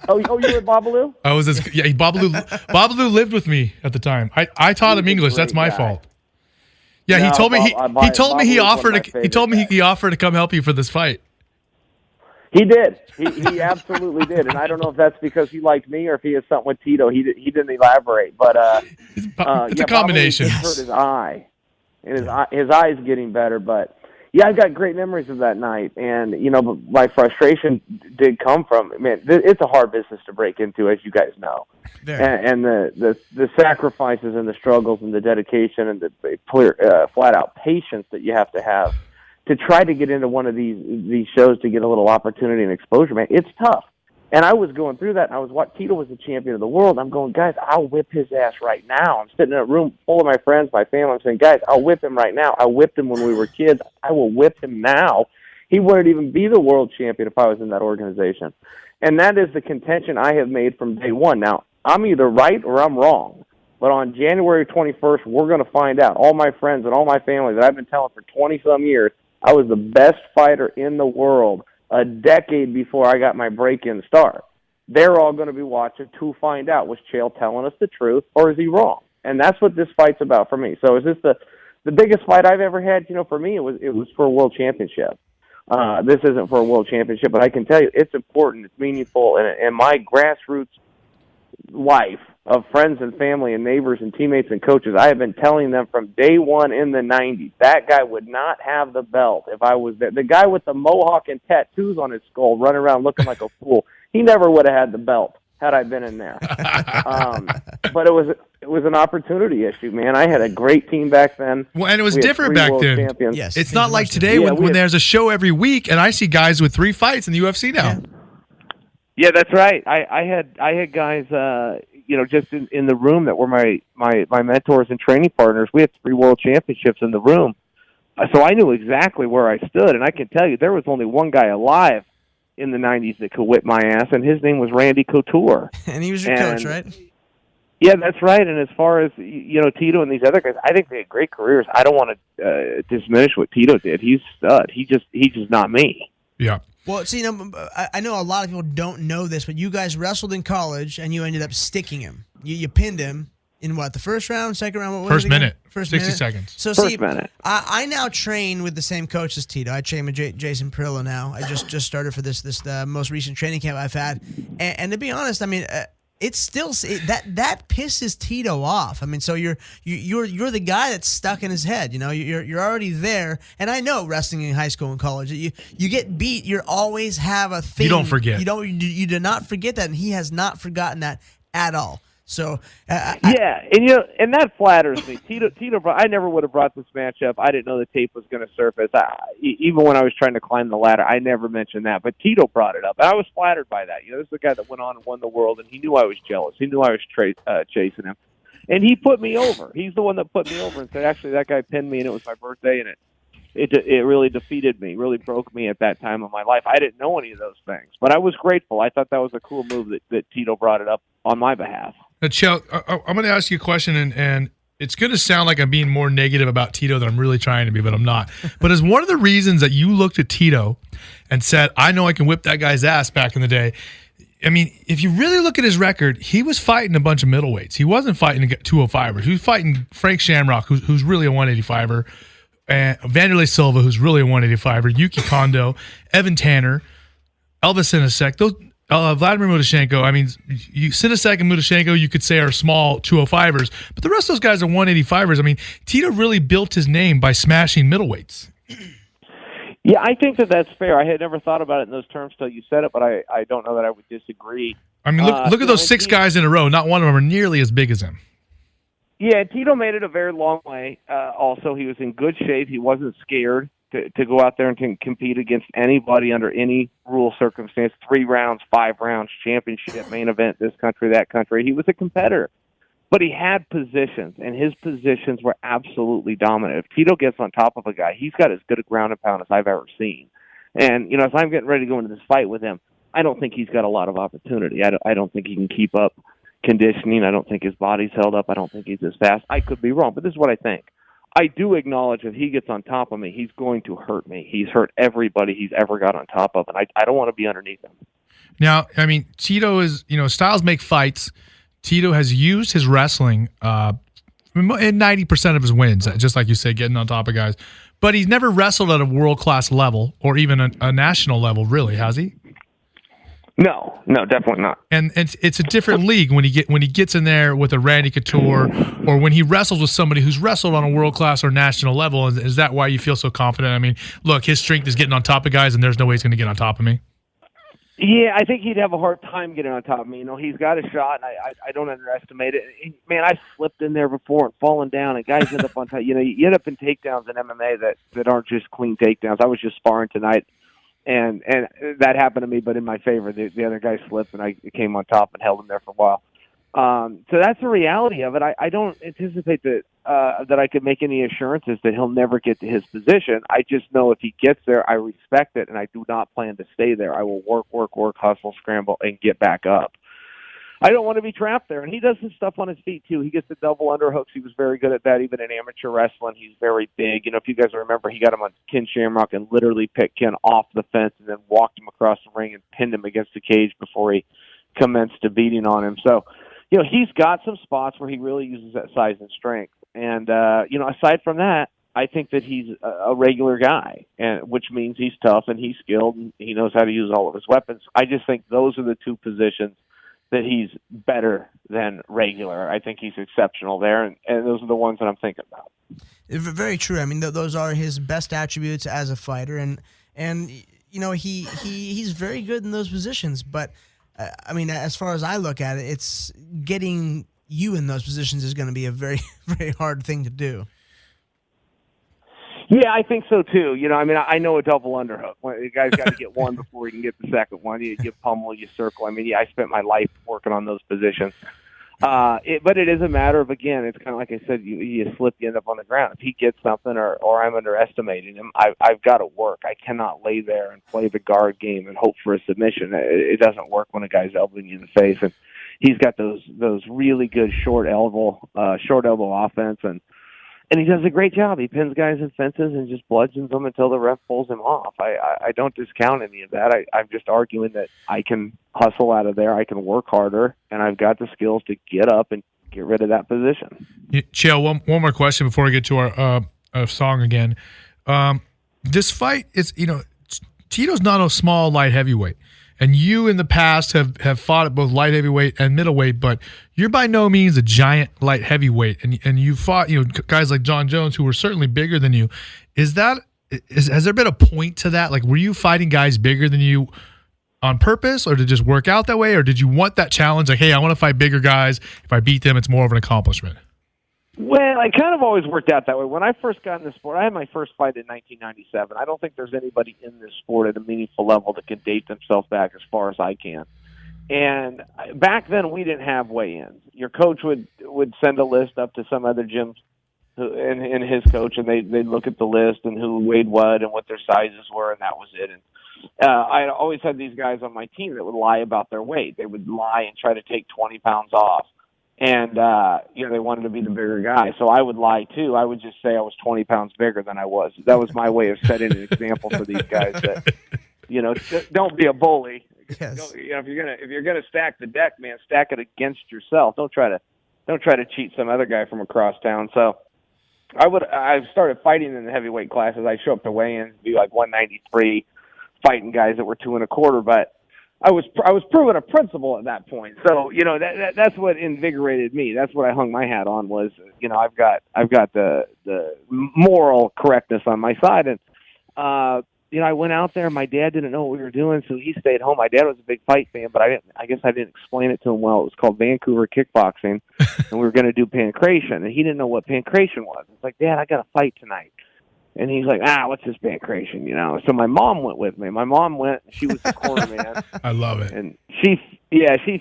Oh, you were Babalu?
I was Babalu lived with me at the time. I taught him English. That's my fault. Yeah,
No,
he told me he
Babalu's
offered to come help you for this fight.
He did. He absolutely did. And I don't know if that's because he liked me or if he has something with Tito. He didn't elaborate, but
it's a combination.
He hurt his eye, and his eye is getting better. But yeah, I've got great memories of that night, and you know, my frustration did come from. Man, it's a hard business to break into, as you guys know, and the sacrifices and the struggles and the dedication and the flat out patience that you have to try to get into one of these shows to get a little opportunity and exposure, man. It's tough. And I was going through that, and I was Tito was the champion of the world. I'm going, guys, I'll whip his ass right now. I'm sitting in a room full of my friends, my family. I'm saying, guys, I'll whip him right now. I whipped him when we were kids. I will whip him now. He wouldn't even be the world champion if I was in that organization. And that is the contention I have made from day one. Now, I'm either right or I'm wrong. But on January 21st, we're going to find out. All my friends and all my family that I've been telling for 20-some years, I was the best fighter in the world a decade before I got my break-in start. They're all going to be watching to find out, was Chael telling us the truth or is he wrong? And that's what this fight's about for me. So is this the biggest fight I've ever had? You know, for me, it was for a world championship. This isn't for a world championship, but I can tell you it's important, it's meaningful, and my grassroots life of friends and family and neighbors and teammates and coaches, I have been telling them from day one in the 90s, that guy would not have the belt if I was there. The guy with the mohawk and tattoos on his skull running around looking like a fool, he never would have had the belt had I been in there. But it was an opportunity issue, man. I had a great team back then.
Well, and it was different back then.
Champions.
Yes,
it's not like today when there's a show every week, and I see guys with 3 fights in the UFC now.
Yeah, that's right. I had guys, just in the room that were my mentors and training partners. We had 3 world championships in the room, so I knew exactly where I stood. And I can tell you, there was only one guy alive in the 90s that could whip my ass, and his name was Randy Couture.
And he was your coach, right?
Yeah, that's right. And as far as Tito and these other guys, I think they had great careers. I don't want to diminish what Tito did. He's a stud. He's just not me.
Yeah.
Well, see, I know a lot of people don't know this, but you guys wrestled in college, and you ended up sticking him. You pinned him in what, the first round, second round? What
first minute.
First
60
minute?
seconds.
So
first minute.
I now train with the same coach as Tito. I train with Jason Perillo now. I just started for this most recent training camp I've had, and to be honest, I mean. It's still that pisses Tito off. I mean, so you're the guy that's stuck in his head. You know, you're already there. And I know wrestling in high school and college, you get beat. You always have a thing.
You don't forget.
You do not forget that, and he has not forgotten that at all. So
and that flatters me. Tito, I never would have brought this match up. I didn't know the tape was going to surface. Even when I was trying to climb the ladder, I never mentioned that. But Tito brought it up, and I was flattered by that. You know, this is the guy that went on and won the world, and he knew I was jealous. He knew I was chasing him, and he put me over. He's the one that put me over and said, "Actually, that guy pinned me, and it was my birthday, and it really defeated me, really broke me at that time of my life." I didn't know any of those things, but I was grateful. I thought that was a cool move that Tito brought it up on my behalf.
Now, Chael, I'm going to ask you a question, and it's going to sound like I'm being more negative about Tito than I'm really trying to be, but I'm not. But as one of the reasons that you looked at Tito and said, I know I can whip that guy's ass back in the day, I mean, if you really look at his record, he was fighting a bunch of middleweights. He wasn't fighting 205ers. He was fighting Frank Shamrock, who's really a 185er, and Vanderlei Silva, who's really a 185er, Yuki Kondo, Evan Tanner, Elvis Sinasek, Vladimir Mudashenko. I mean, Sinasek and Mudashenko, you could say, are small 205ers, but the rest of those guys are 185ers. I mean, Tito really built his name by smashing middleweights.
Yeah, I think that's fair. I had never thought about it in those terms till you said it, but I don't know that I would disagree.
I mean, look at those 6 guys in a row. Not one of them are nearly as big as him.
Yeah, Tito made it a very long way. Also, he was in good shape. He wasn't scared. to go out there and can compete against anybody under any rule circumstance. 3 rounds, 5 rounds, championship, main event, this country, that country. He was a competitor. But he had positions, and his positions were absolutely dominant. If Tito gets on top of a guy, he's got as good a ground and pound as I've ever seen. And, as I'm getting ready to go into this fight with him, I don't think he's got a lot of opportunity. I don't think he can keep up conditioning. I don't think his body's held up. I don't think he's as fast. I could be wrong, but this is what I think. I do acknowledge if he gets on top of me, he's going to hurt me. He's hurt everybody he's ever got on top of, and I don't want to be underneath him.
Now, Tito is, styles make fights. Tito has used his wrestling in 90% of his wins, just like you say, getting on top of guys. But he's never wrestled at a world-class level or even a national level, really, has he?
No, definitely not.
And it's a different league when he gets in there with a Randy Couture or when he wrestles with somebody who's wrestled on a world-class or national level. Is that why you feel so confident? Look, his strength is getting on top of guys, and there's no way he's going to get on top of me.
Yeah, I think he'd have a hard time getting on top of me. He's got a shot, and I don't underestimate it. Man, I slipped in there before and fallen down, and guys end up on top. You end up in takedowns in MMA that aren't just clean takedowns. I was just sparring tonight, and that happened to me, but in my favor. The other guy slipped, and I came on top and held him there for a while. So that's the reality of it. I don't anticipate that I could make any assurances that he'll never get to his position. I just know if he gets there, I respect it, and I do not plan to stay there. I will work, hustle, scramble, and get back up. I don't want to be trapped there, and he does his stuff on his feet, too. He gets the double underhooks. He was very good at that, even in amateur wrestling. He's very big. If you guys remember, he got him on Ken Shamrock and literally picked Ken off the fence and then walked him across the ring and pinned him against the cage before he commenced a beating on him. So, he's got some spots where he really uses that size and strength. And, aside from that, I think that he's a regular guy, which means he's tough and he's skilled and he knows how to use all of his weapons. I just think those are the two positions that he's better than regular. I think he's exceptional there, and those are the ones that I'm thinking about.
Very true. Those are his best attributes as a fighter, and he's very good in those positions, but as far as I look at it, it's getting you in those positions is going to be a very, very hard thing to do.
Yeah, I think so too. I know a double underhook. The guy's got to get one before he can get the second one. You pummel, you circle. I spent my life working on those positions. But it is a matter of, again, it's kind of like I said, you slip, you end up on the ground. If he gets something or I'm underestimating him, I've got to work. I cannot lay there and play the guard game and hope for a submission. It doesn't work when a guy's elbowing you in the face. And he's got those really good short elbow offense, and he does a great job. He pins guys in fences and just bludgeons them until the ref pulls him off. I don't discount any of that. I'm just arguing that I can hustle out of there. I can work harder, and I've got the skills to get up and get rid of that position.
Chael, one more question before we get to our song again. This fight is, Tito's not a small light heavyweight. And you in the past have fought at both light heavyweight and middleweight, but you're by no means a giant light heavyweight. And you fought, guys like John Jones who were certainly bigger than you. Has there been a point to that? Like, were you fighting guys bigger than you on purpose, or did it just work out that way, or did you want that challenge? Like, hey, I want to fight bigger guys. If I beat them, it's more of an accomplishment.
Well, it kind of always worked out that way. When I first got in the sport, I had my first fight in 1997. I don't think there's anybody in this sport at a meaningful level that can date themselves back as far as I can. And back then, we didn't have weigh-ins. Your coach would send a list up to some other gyms and his coach, and they'd look at the list and who weighed what and what their sizes were, and that was it. And I always had these guys on my team that would lie about their weight. They would lie and try to take 20 pounds off. And, they wanted to be the bigger guy. So I would lie, too. I would just say I was 20 pounds bigger than I was. That was my way of setting an example for these guys that, don't be a bully.
Yes.
If you're gonna stack the deck, man, stack it against yourself. Don't try to cheat some other guy from across town. So I started fighting in the heavyweight classes. I show up to weigh-ins, be like 193, fighting guys that were 2 1/4, but I was proven a principle at that point. So, that's what invigorated me. That's what I hung my hat on was, I've got the moral correctness on my side. And, I went out there. My dad didn't know what we were doing, so he stayed home. My dad was a big fight fan, but I guess I didn't explain it to him well. It was called Vancouver Kickboxing, and we were going to do pancration, and he didn't know what pancration was. It's like, Dad, I got a fight tonight. And he's like, what's this band creation, you know? So my mom went with me. My mom went. She was the corner man.
I love it.
And she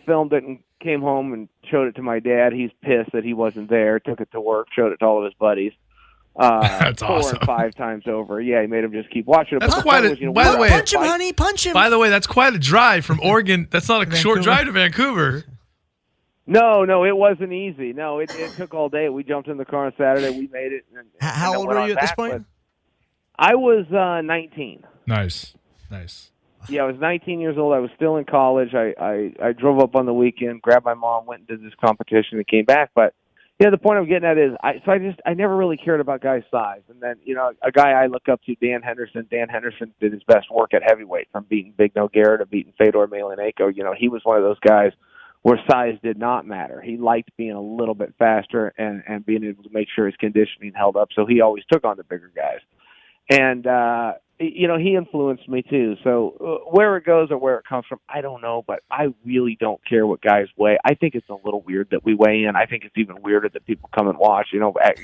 filmed it and came home and showed it to my dad. He's pissed that he wasn't there. Took it to work, showed it to all of his buddies.
That's
4
awesome.
or 5 times over. Yeah, he made him just keep watching it.
That's
But
quite
the
a-
point was,
by the way-
Punch him, honey. Punch him.
By the way, that's quite a drive from Oregon. That's not a short drive to Vancouver.
No, it wasn't easy. No, it took all day. We jumped in the car on Saturday. We made it. And
How
then
old
went
were
on
you at this
back,
point?
but I was 19.
Nice.
Yeah, I was 19 years old. I was still in college. I drove up on the weekend, grabbed my mom, went and did this competition, and came back. But the point I'm getting at is, I never really cared about guys' size. And then a guy I look up to, Dan Henderson. Dan Henderson did his best work at heavyweight, from beating Big Nogueira to beating Fedor Emelianenko. He was one of those guys where size did not matter. He liked being a little bit faster and being able to make sure his conditioning held up. So he always took on the bigger guys. And, he influenced me too. So where it goes or where it comes from, I don't know, but I really don't care what guys weigh. I think it's a little weird that we weigh in. I think it's even weirder that people come and watch,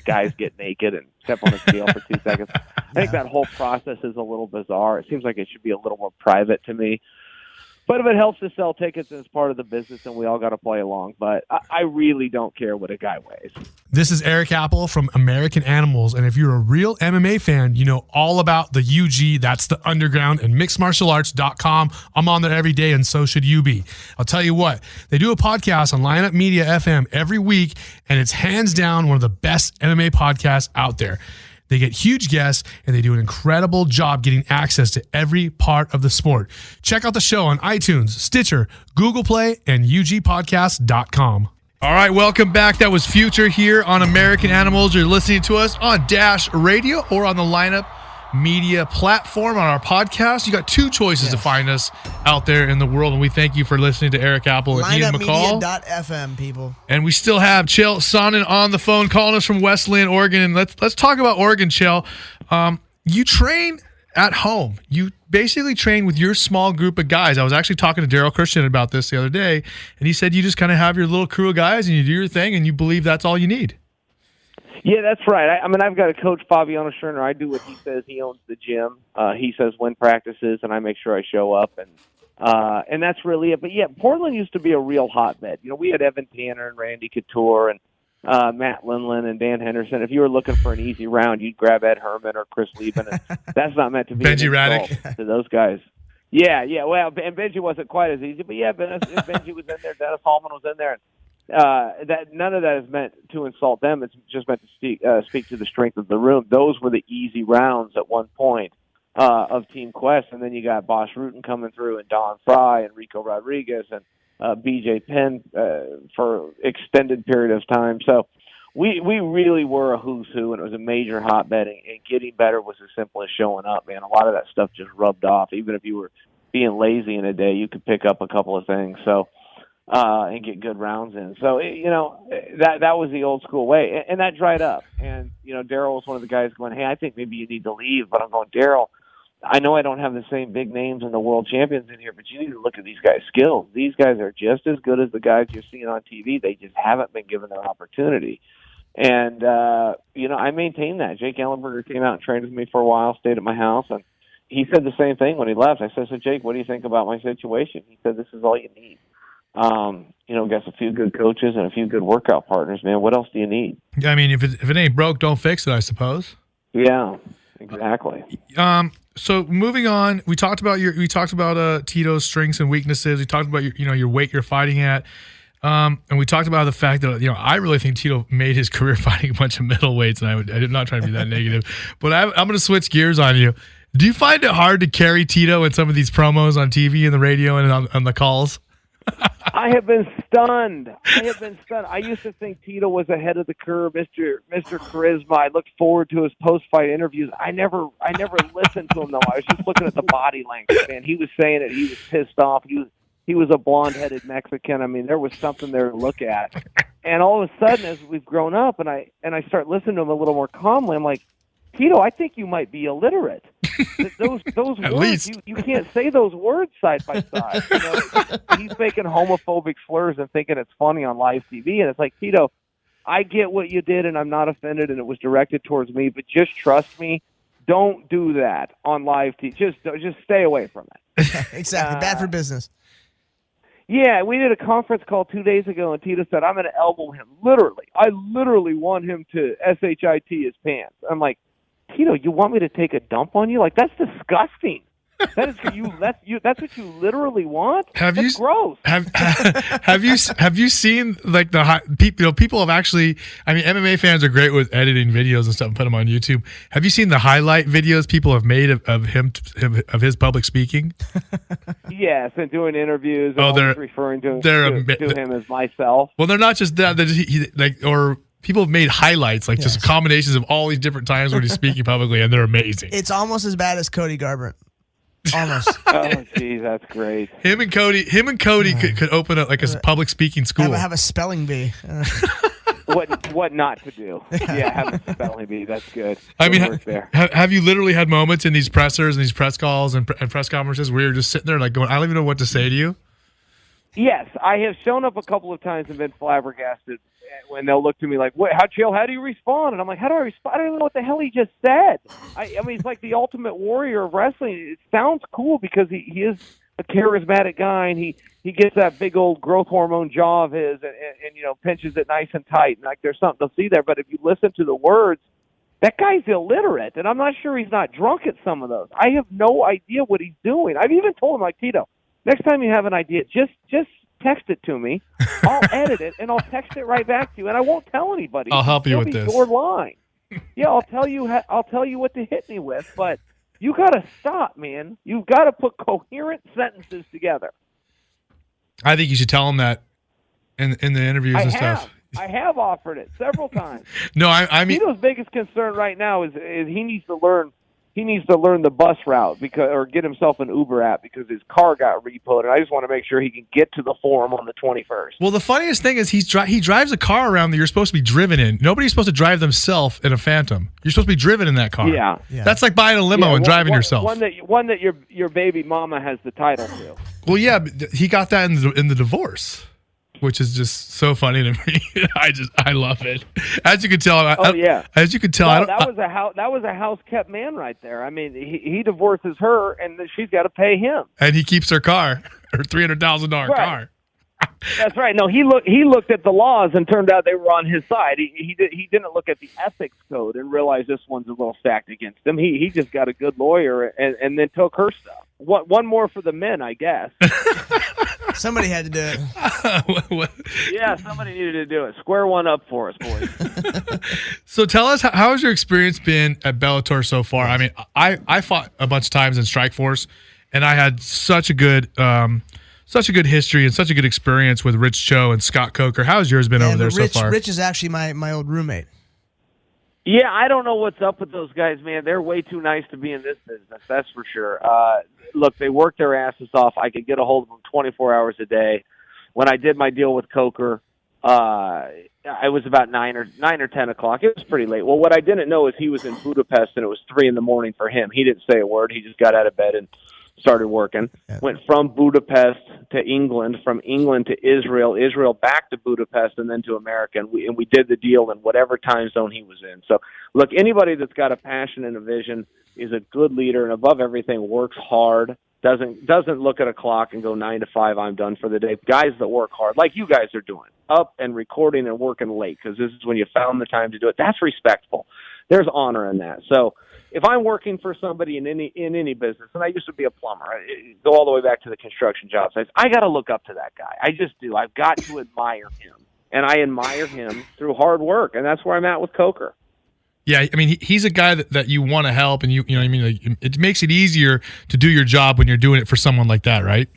guys get naked and step on a scale for 2 seconds. I think that whole process is a little bizarre. It seems like it should be a little more private to me. But if it helps to sell tickets and it's part of the business, then we all got to play along. But I really don't care what a guy weighs.
This is Erik Appel from American Animals, and if you're a real MMA fan, you know all about the UG. That's the Underground and mixedmartialarts.com. I'm on there every day, and so should you be. I'll tell you what, they do a podcast on Lineup Media FM every week, and it's hands down one of the best MMA podcasts out there. They get huge guests, and they do an incredible job getting access to every part of the sport. Check out the show on iTunes, Stitcher, Google Play, and ugpodcast.com.
All right, welcome back. That was Future here on American Animals. You're listening to us on Dash Radio or on the Lineup Media platform on our podcast. You got 2 choices to find us out there in the world, and we thank you for listening to Erik Appel and Ian McCall.
Lineupmedia.fm, people.
And we still have Chael Sonnen on the phone calling us from Westland, Oregon. And let's talk about Oregon, Chael. You train at home. You basically train with your small group of guys. I was actually talking to Daryl Christian about this the other day, and he said you just kind of have your little crew of guys and you do your thing and you believe that's all you need.
Yeah, that's right. I've got a coach, Fabiano Scherner. I do what he says. He owns the gym. He says when practices, and I make sure I show up, and that's really it. But yeah, Portland used to be a real hotbed. We had Evan Tanner and Randy Couture and Matt Lindland and Dan Henderson. If you were looking for an easy round, you'd grab Ed Herman or Chris Lieben. And that's not meant to be
Benji
an insult
Raddick.
to those guys. Yeah. Well, and Benji wasn't quite as easy, but yeah, Benji was in there. Dennis Hallman was in there. That none of that is meant to insult them. It's just meant to speak to the strength of the room. Those were the easy rounds at one point of Team Quest, and then you got Bosch Rutan coming through, and Don Fry, and Rico Rodriguez, and BJ Penn for extended period of time. So we really were a who's who, and it was a major hotbed. And getting better was as simple as showing up. Man, a lot of that stuff just rubbed off. Even if you were being lazy in a day, you could pick up a couple of things. So. And get good rounds in. So, that was the old school way. And that dried up. And, Daryl was one of the guys going, hey, I think maybe you need to leave. But I'm going, Daryl, I know I don't have the same big names and the world champions in here, but you need to look at these guys' skills. These guys are just as good as the guys you're seeing on TV. They just haven't been given their opportunity. And, I maintain that. Jake Ellenberger came out and trained with me for a while, stayed at my house, and he said the same thing when he left. I said, so, Jake, what do you think about my situation? He said, this is all you need. Got a few good coaches and a few good workout partners, man. What else do you need?
Yeah, I mean, if it ain't broke, don't fix it, I suppose.
Yeah, exactly.
So moving on, we talked about Tito's strengths and weaknesses. We talked about your weight you're fighting at. And we talked about the fact that, I really think Tito made his career fighting a bunch of middleweights, and I'm not trying to be that negative, but I'm going to switch gears on you. Do you find it hard to carry Tito in some of these promos on TV and the radio and on the calls?
I have been stunned. I used to think Tito was ahead of the curve, Mr. Charisma. I looked forward to his post-fight interviews. I never listened to him, though. I was just looking at the body language, man. He was saying it. He was pissed off. He was a blonde-headed Mexican. I mean, there was something there to look at. And all of a sudden, as we've grown up, and I start listening to him a little more calmly, I'm like, Tito, I think you might be illiterate. Those words, you can't say those words side by side. He's making homophobic slurs and thinking it's funny on live TV, and it's like, Tito, I get what you did, and I'm not offended, and it was directed towards me, but just trust me, don't do that on live TV. Just stay away from it.
Exactly. Bad for business.
Yeah, we did a conference call 2 days ago, and Tito said, I'm going to elbow him. Literally. I literally want him to SHIT his pants. I'm like, Tito, you want me to take a dump on you? Like, that's disgusting. That's what you literally want? That's gross.
Have you seen like people have actually, I mean, MMA fans are great with editing videos and stuff and put them on YouTube. Have you seen the highlight videos people have made of his public speaking?
Yes, and doing interviews. And they're referring to him as myself.
Well, they're not just that. Or people have made highlights, like just combinations of all these different times when he's speaking publicly, and they're amazing.
It's almost as bad as Cody Garbrandt. Almost.
Oh, geez, that's great.
Him and Cody could open up like a public speaking school.
Have a spelling bee.
What not to do? Yeah, have a spelling bee. That's good.
I mean, have you literally had moments in these pressers and these press calls and press conferences where you're just sitting there like going, I don't even know what to say to you?
Yes, I have shown up a couple of times and been flabbergasted when they'll look to me like, "Wait, Chael, how do you respond?" And I'm like, "How do I respond? I don't even know what the hell he just said." I mean, he's like the ultimate warrior of wrestling. It sounds cool because he is a charismatic guy, and he gets that big old growth hormone jaw of his, and pinches it nice and tight, and like there's something to see there. But if you listen to the words, that guy's illiterate, and I'm not sure he's not drunk at some of those. I have no idea what he's doing. I've even told him, like, Tito, next time you have an idea, just text it to me. I'll edit it, and I'll text it right back to you, and I won't tell anybody.
I'll help you with this.
Your line. Yeah, I'll tell you what to hit me with, but you got to stop, man. You've got to put coherent sentences together.
I think you should tell him that in the interviews and stuff.
I have offered it several times.
No, I mean,
Tito's biggest concern right now is he needs to learn. He needs to learn the bus route or get himself an Uber app because his car got repoed, and I just want to make sure he can get to the forum on the 21st.
Well, the funniest thing is he drives a car around that you're supposed to be driven in. Nobody's supposed to drive themselves in a Phantom. You're supposed to be driven in that car.
Yeah.
That's like buying a limo and driving yourself.
One that your baby mama has the title to.
Well, yeah, but he got that in the divorce, which is just so funny to me. I love it. As you can tell, as you can tell,
that was a house kept man right there. I mean, he divorces her, and then she's got to pay him,
and he keeps her car, her $300,000 car.
That's right. No, he looked at the laws and turned out they were on his side. He didn't look at the ethics code and realize this one's a little stacked against him. He just got a good lawyer and then took her stuff. One more for the men, I guess.
Somebody had to do it.
Yeah, somebody needed to do it. Square one up for us, boys.
So tell us, how has your experience been at Bellator so far? I mean, I fought a bunch of times in Strikeforce, and I had such a good history and such a good experience with Rich Cho and Scott Coker. How's yours been over there so far?
Rich is actually my old roommate.
Yeah, I don't know what's up with those guys, man. They're way too nice to be in this business, that's for sure. Look, they work their asses off. I could get a hold of them 24 hours a day. When I did my deal with Coker, I was about 9 or 10 o'clock. It was pretty late. Well, what I didn't know is he was in Budapest, and it was 3 a.m. for him. He didn't say a word. He just got out of bed and started working. Yeah. Went from Budapest to England, from England to Israel back to Budapest, and then to America. And we did the deal in whatever time zone he was in. So, look, anybody that's got a passion and a vision is a good leader, and above everything, works hard. Doesn't look at a clock and go 9 to 5, I'm done for the day. Guys that work hard, like you guys are doing, up and recording and working late because this is when you found the time to do it. That's respectful. There's honor in that. So if I'm working for somebody in any business, and I used to be a plumber, I go all the way back to the construction job sites, I got to look up to that guy. I just do. I've got to admire him, and I admire him through hard work, and that's where I'm at with Coker.
Yeah, I mean, he's a guy that you want to help, and you know what I mean? Like, it makes it easier to do your job when you're doing it for someone like that, right?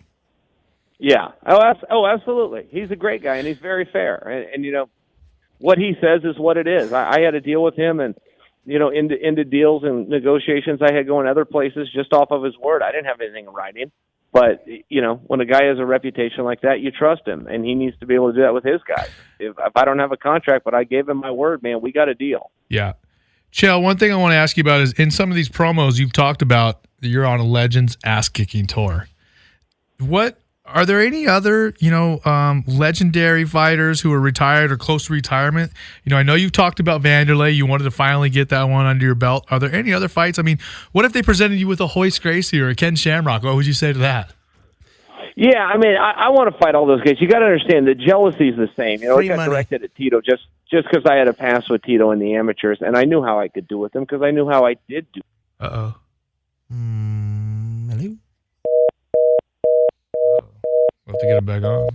Yeah. Oh, absolutely. He's a great guy, and he's very fair. And you know, what he says is what it is. I had to deal with him, and you know, into deals and negotiations I had going other places just off of his word. I didn't have anything in writing. But, you know, when a guy has a reputation like that, you trust him, and he needs to be able to do that with his guys. If I don't have a contract, but I gave him my word, man, we got a deal.
Yeah. Chael, one thing I want to ask you about is in some of these promos you've talked about that you're on a Legends ass-kicking tour. What Are there any other, legendary fighters who are retired or close to retirement? I know you've talked about Vanderlei. You wanted to finally get that one under your belt. Are there any other fights? I mean, what if they presented you with a Royce Gracie or a Ken Shamrock? What would you say to that?
Yeah, I mean, I want to fight all those guys. You got to understand the jealousy is the same. I got directed at Tito just because I had a pass with Tito in the amateurs, and I knew how I could do with him because I knew how I did do.
Uh-oh.
Hello?
We'll have to get him back on.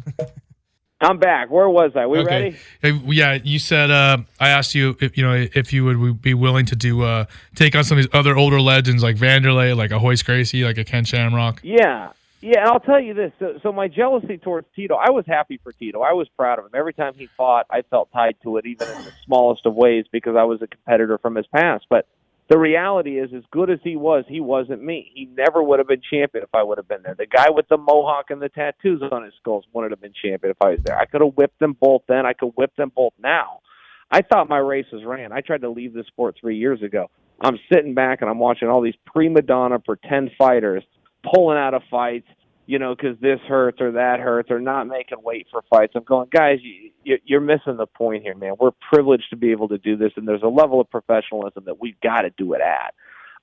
I'm back. Where was I? We ready?
Yeah, you said I asked you if you would be willing to take on some of these other older legends like Vanderlei, like a Royce Gracie, like a Ken Shamrock.
Yeah, and I'll tell you this. So my jealousy towards Tito, I was happy for Tito. I was proud of him. Every time he fought, I felt tied to it, even in the smallest of ways, because I was a competitor from his past. But the reality is, as good as he wasn't me. He never would have been champion if I would have been there. The guy with the mohawk and the tattoos on his skulls wouldn't have been champion if I was there. I could have whipped them both then. I could whip them both now. I thought my race was ran. I tried to leave the sport 3 years ago. I'm sitting back and I'm watching all these prima donna pretend fighters pulling out of fights, because this hurts or that hurts or not making weight for fights. I'm going, guys, you're missing the point here, man. We're privileged to be able to do this, and there's a level of professionalism that we've got to do it at.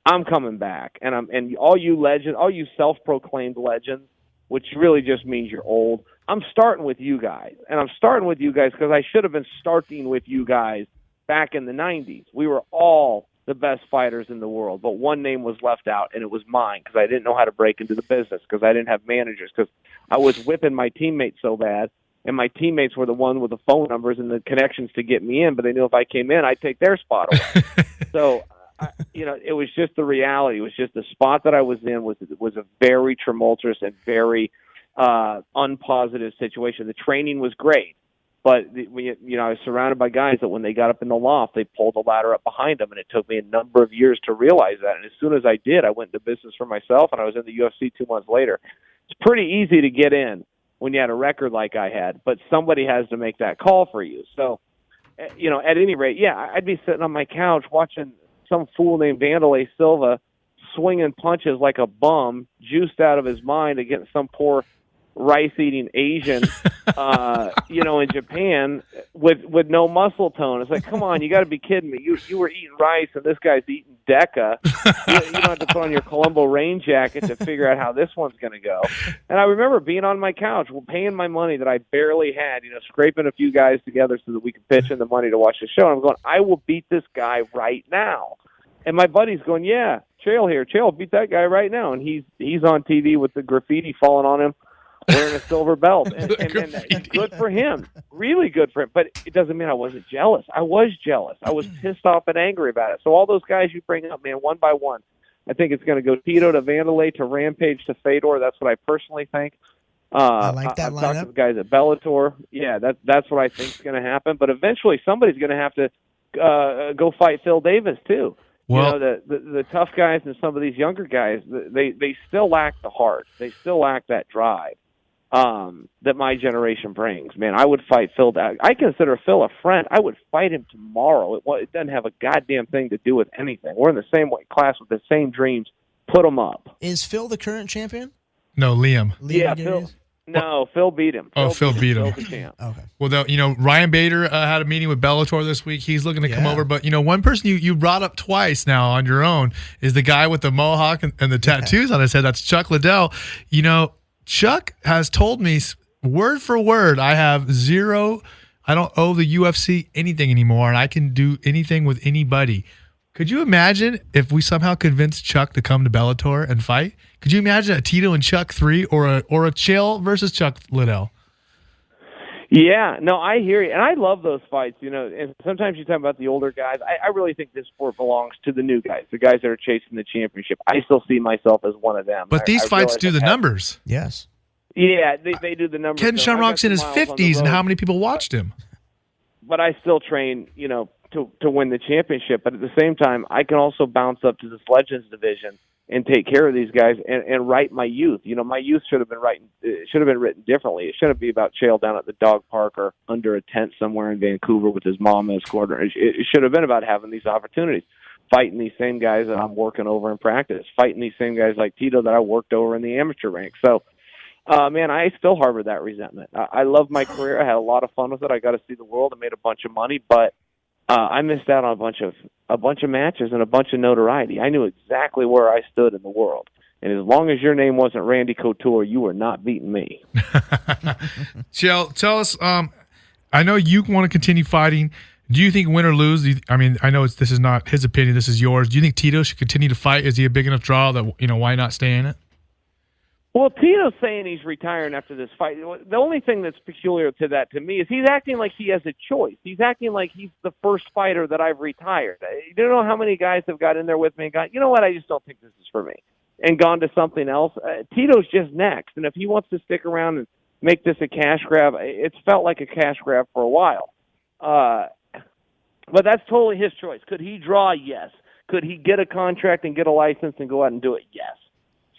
I'm coming back, and all you legends, all you self-proclaimed legends, which really just means you're old, I'm starting with you guys, and I'm starting with you guys because I should have been starting with you guys back in the 90s. We were all the best fighters in the world, but one name was left out, and it was mine because I didn't know how to break into the business, because I didn't have managers, because I was whipping my teammates so bad, and my teammates were the one with the phone numbers and the connections to get me in, but they knew if I came in, I'd take their spot away. So, it was just the reality. It was just the spot that I was in was a very tumultuous and very unpositive situation. The training was great. But I was surrounded by guys that when they got up in the loft, they pulled the ladder up behind them, and it took me a number of years to realize that. And as soon as I did, I went into business for myself, and I was in the UFC 2 months later. It's pretty easy to get in when you had a record like I had, but somebody has to make that call for you. So, at any rate, yeah, I'd be sitting on my couch watching some fool named Vanderlei Silva swinging punches like a bum, juiced out of his mind against some poor rice-eating Asian, in Japan with no muscle tone. It's like, come on, you got to be kidding me. You were eating rice, and this guy's eating Deca. You don't have to put on your Colombo rain jacket to figure out how this one's going to go. And I remember being on my couch, paying my money that I barely had, scraping a few guys together so that we could pitch in the money to watch the show. And I'm going, I will beat this guy right now. And my buddy's going, yeah, Chael here. Chael, beat that guy right now. And he's on TV with the graffiti falling on him, wearing a silver belt, and good for him, really good for him. But it doesn't mean I wasn't jealous. I was jealous. I was pissed off and angry about it. So all those guys you bring up, man, one by one, I think it's going to go Tito to Vanderlei to Rampage to Fedor. That's what I personally think.
I like that
I've
lineup.
talked to the guys at Bellator. Yeah, that's what I think is going to happen. But eventually somebody's going to have to go fight Phil Davis too.
Well,
the tough guys and some of these younger guys, they still lack the heart. They still lack that drive that my generation brings. Man, I would fight Phil. I consider Phil a friend. I would fight him tomorrow. It doesn't have a goddamn thing to do with anything. We're in the same weight class with the same dreams. Put them up.
Is Phil the current champion?
No, Liam.
Yeah, Phil. No, Phil beat him.
Phil beat him.
Phil's the champ.
Okay.
Well, Ryan Bader had a meeting with Bellator this week. He's looking to come over. But, one person you brought up twice now on your own is the guy with the mohawk and the tattoos on his head. That's Chuck Liddell. Chuck has told me word for word, I don't owe the UFC anything anymore, and I can do anything with anybody. Could you imagine if we somehow convinced Chuck to come to Bellator and fight? Could you imagine a Tito and Chuck 3 or a Chael versus Chuck Liddell?
Yeah, no, I hear you. And I love those fights, and sometimes you talk about the older guys. I really think this sport belongs to the new guys, the guys that are chasing the championship. I still see myself as one of them.
But these fights do the numbers.
Yes.
Yeah, they do the numbers.
Ken Shamrock's in his 50s, and how many people watched him?
But I still train, to win the championship. But at the same time, I can also bounce up to this Legends division and take care of these guys and write my youth. My youth should have been written differently. It shouldn't be about Chael down at the dog park or under a tent somewhere in Vancouver with his mom and his quarter. It should have been about having these opportunities, fighting these same guys that I'm working over in practice, fighting these same guys like Tito that I worked over in the amateur ranks. So man, I still harbor that resentment. I love my career. I had a lot of fun with it. I got to see the world. I made a bunch of money, but I missed out on a bunch of matches and a bunch of notoriety. I knew exactly where I stood in the world. And as long as your name wasn't Randy Couture, you were not beating me.
Chael, tell us, I know you want to continue fighting. Do you think win or lose? I mean, I know this is not his opinion. This is yours. Do you think Tito should continue to fight? Is he a big enough draw that, why not stay in it?
Well, Tito's saying he's retiring after this fight. The only thing that's peculiar to that to me is he's acting like he has a choice. He's acting like he's the first fighter that I've retired. You don't know how many guys have got in there with me and gone, you know what, I just don't think this is for me, and gone to something else. Tito's just next, and if he wants to stick around and make this a cash grab, it's felt like a cash grab for a while. But that's totally his choice. Could he draw? Yes. Could he get a contract and get a license and go out and do it? Yes.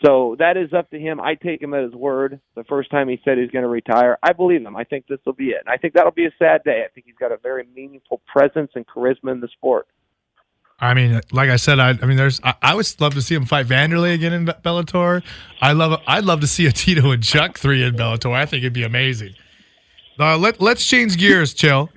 So that is up to him. I take him at his word. The first time he said he's going to retire, I believe him. I think this will be it. And I think that'll be a sad day. I think he's got a very meaningful presence and charisma in the sport.
I mean, like I said, I would love to see him fight Vanderlei again in Bellator. I'd love to see a Tito and Chuck 3 in Bellator. I think it'd be amazing. Let's change gears, Chael.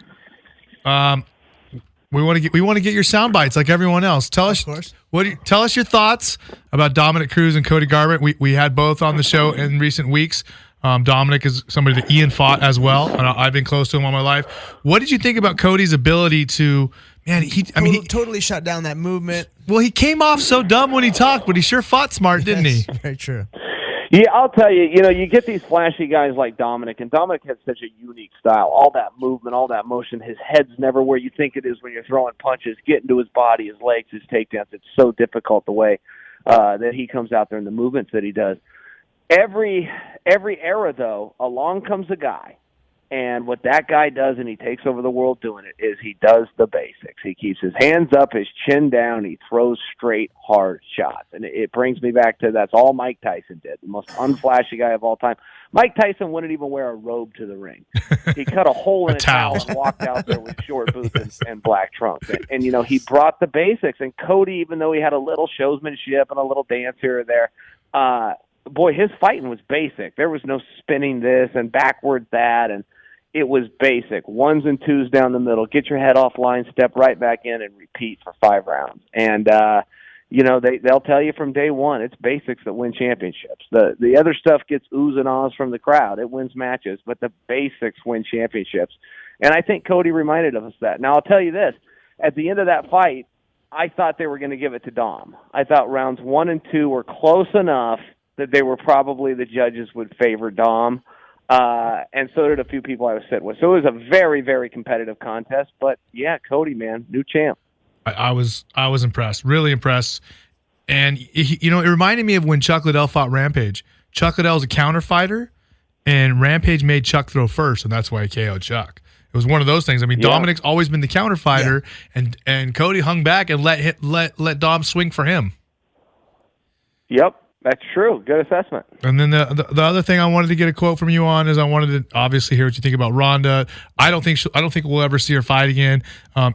We want to get your sound bites like everyone else. Tell us your thoughts about Dominick Cruz and Cody Garbrandt. We had both on the show in recent weeks. Dominick is somebody that Ian fought as well, and I've been close to him all my life. What did you think about Cody's ability to? Man, he
totally shut down that movement.
Well, he came off so dumb when he talked, but he sure fought smart, didn't he?
Very true.
Yeah, I'll tell you, you get these flashy guys like Dominick, and Dominick has such a unique style. All that movement, all that motion, his head's never where you think it is when you're throwing punches, getting to his body, his legs, his takedowns. It's so difficult the way that he comes out there and the movements that he does. Every era, though, along comes a guy. And what that guy does, and he takes over the world doing it, is he does the basics. He keeps his hands up, his chin down, he throws straight, hard shots. And it brings me back to that's all Mike Tyson did, the most unflashy guy of all time. Mike Tyson wouldn't even wear a robe to the ring. He cut a hole in a towel and walked out there with short boots and black trunks. And he brought the basics. And Cody, even though he had a little showsmanship and a little dance here or there, boy, his fighting was basic. There was no spinning this and backwards that, and it was basic. 1s and 2s down the middle. Get your head offline, step right back in, and repeat for 5 rounds. And they'll tell you from day one, it's basics that win championships. The other stuff gets oohs and ahs from the crowd. It wins matches, but the basics win championships. And I think Cody reminded us that. Now, I'll tell you this. At the end of that fight, I thought they were going to give it to Dom. I thought rounds 1 and 2 were close enough that they were probably the judges would favor Dom. And so did a few people I was sitting with. So it was a very, very competitive contest. But, yeah, Cody, man, new champ.
I was impressed, really impressed. And, it reminded me of when Chuck Liddell fought Rampage. Chuck Liddell's a counter fighter, and Rampage made Chuck throw first, and that's why he KO'd Chuck. It was one of those things. I mean, yeah. Dominick's always been the counter fighter, and Cody hung back and let Dom swing for him.
Yep. That's true. Good assessment.
And then the other thing I wanted to get a quote from you on is I wanted to obviously hear what you think about Ronda. I don't think we'll ever see her fight again.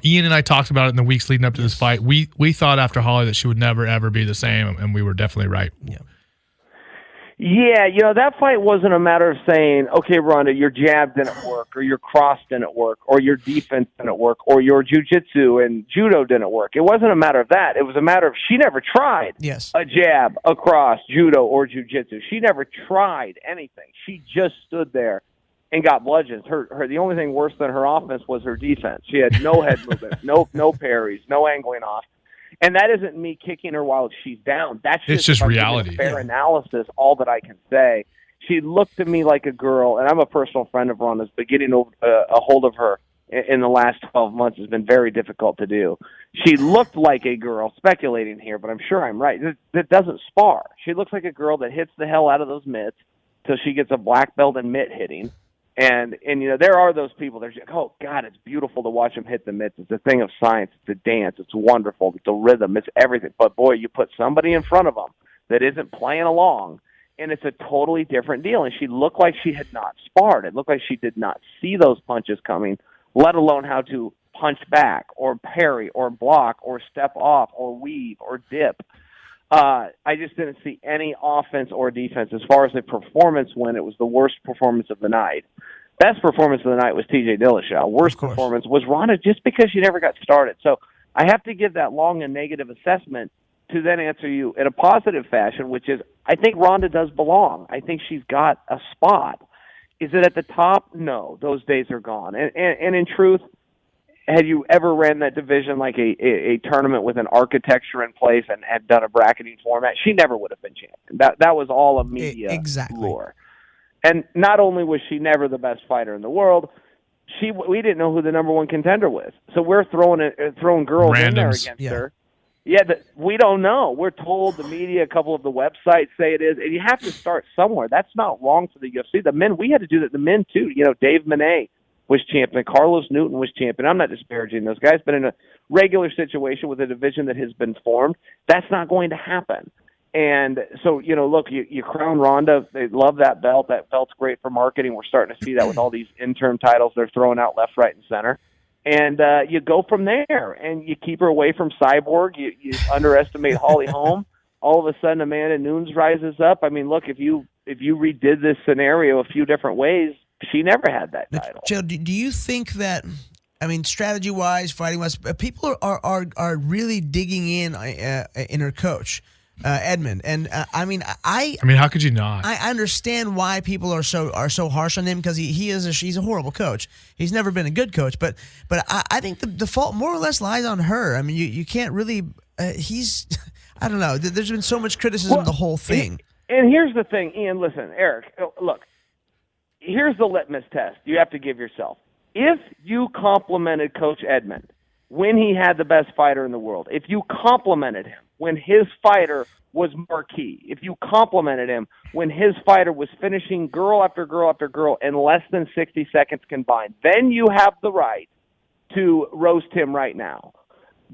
Ian and I talked about it in the weeks leading up to this fight. We thought after Holly that she would never ever be the same, and we were definitely right.
Yeah, that fight wasn't a matter of saying, okay, Ronda, your jab didn't work, or your cross didn't work, or your defense didn't work, or your jiu-jitsu and judo didn't work. It wasn't a matter of that. It was a matter of she never tried a jab, a cross, judo, or jiu-jitsu. She never tried anything. She just stood there and got bludgeons. Her the only thing worse than her offense was her defense. She had no head movement, no parries, no angling off. And that isn't me kicking her while she's down. That's just
reality.
Fair analysis, all that I can say. She looked to me like a girl, and I'm a personal friend of Ronda's, but getting a hold of her in the last 12 months has been very difficult to do. She looked like a girl, speculating here, but I'm sure I'm right, that doesn't spar. She looks like a girl that hits the hell out of those mitts till she gets a black belt in mitt hitting. And there are those people that are like, oh, God, it's beautiful to watch them hit the mitts. It's a thing of science. It's a dance. It's wonderful. It's a rhythm. It's everything. But, boy, you put somebody in front of them that isn't playing along, and it's a totally different deal. And she looked like she had not sparred. It looked like she did not see those punches coming, let alone how to punch back or parry or block or step off or weave or dip. I just didn't see any offense or defense. As far as the performance went, it was the worst performance of the night. Best performance of the night was T.J. Dillashaw. Worst performance was Ronda, just because she never got started. So I have to give that long and negative assessment to then answer you in a positive fashion, which is I think Ronda does belong. I think she's got a spot. Is it at the top? No, those days are gone. And in truth, had you ever ran that division like a tournament with an architecture in place and had done a bracketing format, she never would have been champion. That was all a media lure. And not only was she never the best fighter in the world, we didn't know who the number one contender was. So we're throwing girls in there against her. Yeah, we don't know. We're told the media, a couple of the websites say it is, and you have to start somewhere. That's not wrong for the UFC. The men, we had to do that. The men too. Dave Manet was champion. Carlos Newton was champion. I'm not disparaging those guys, but in a regular situation with a division that has been formed, that's not going to happen. And so, look, you crown Ronda. They love that belt. That belt's great for marketing. We're starting to see that with all these interim titles they're throwing out left, right, and center. And you go from there, and you keep her away from Cyborg. You underestimate Holly Holm. All of a sudden, Amanda Nunes rises up. I mean, look, if you redid this scenario a few different ways, she never had that title.
Chael, do you think that, strategy-wise, fighting-wise, people are really digging in her coach, Edmond? And
how could you not?
I understand why people are so harsh on him, because he's a horrible coach. He's never been a good coach, but I think the fault more or less lies on her. I mean, you can't really. I don't know. There's been so much criticism of the whole thing.
And here's the thing, Ian. Listen, Erik. Look. Here's the litmus test you have to give yourself. If you complimented Coach Edmond when he had the best fighter in the world, if you complimented him when his fighter was marquee, if you complimented him when his fighter was finishing girl after girl after girl in less than 60 seconds combined, then you have the right to roast him right now.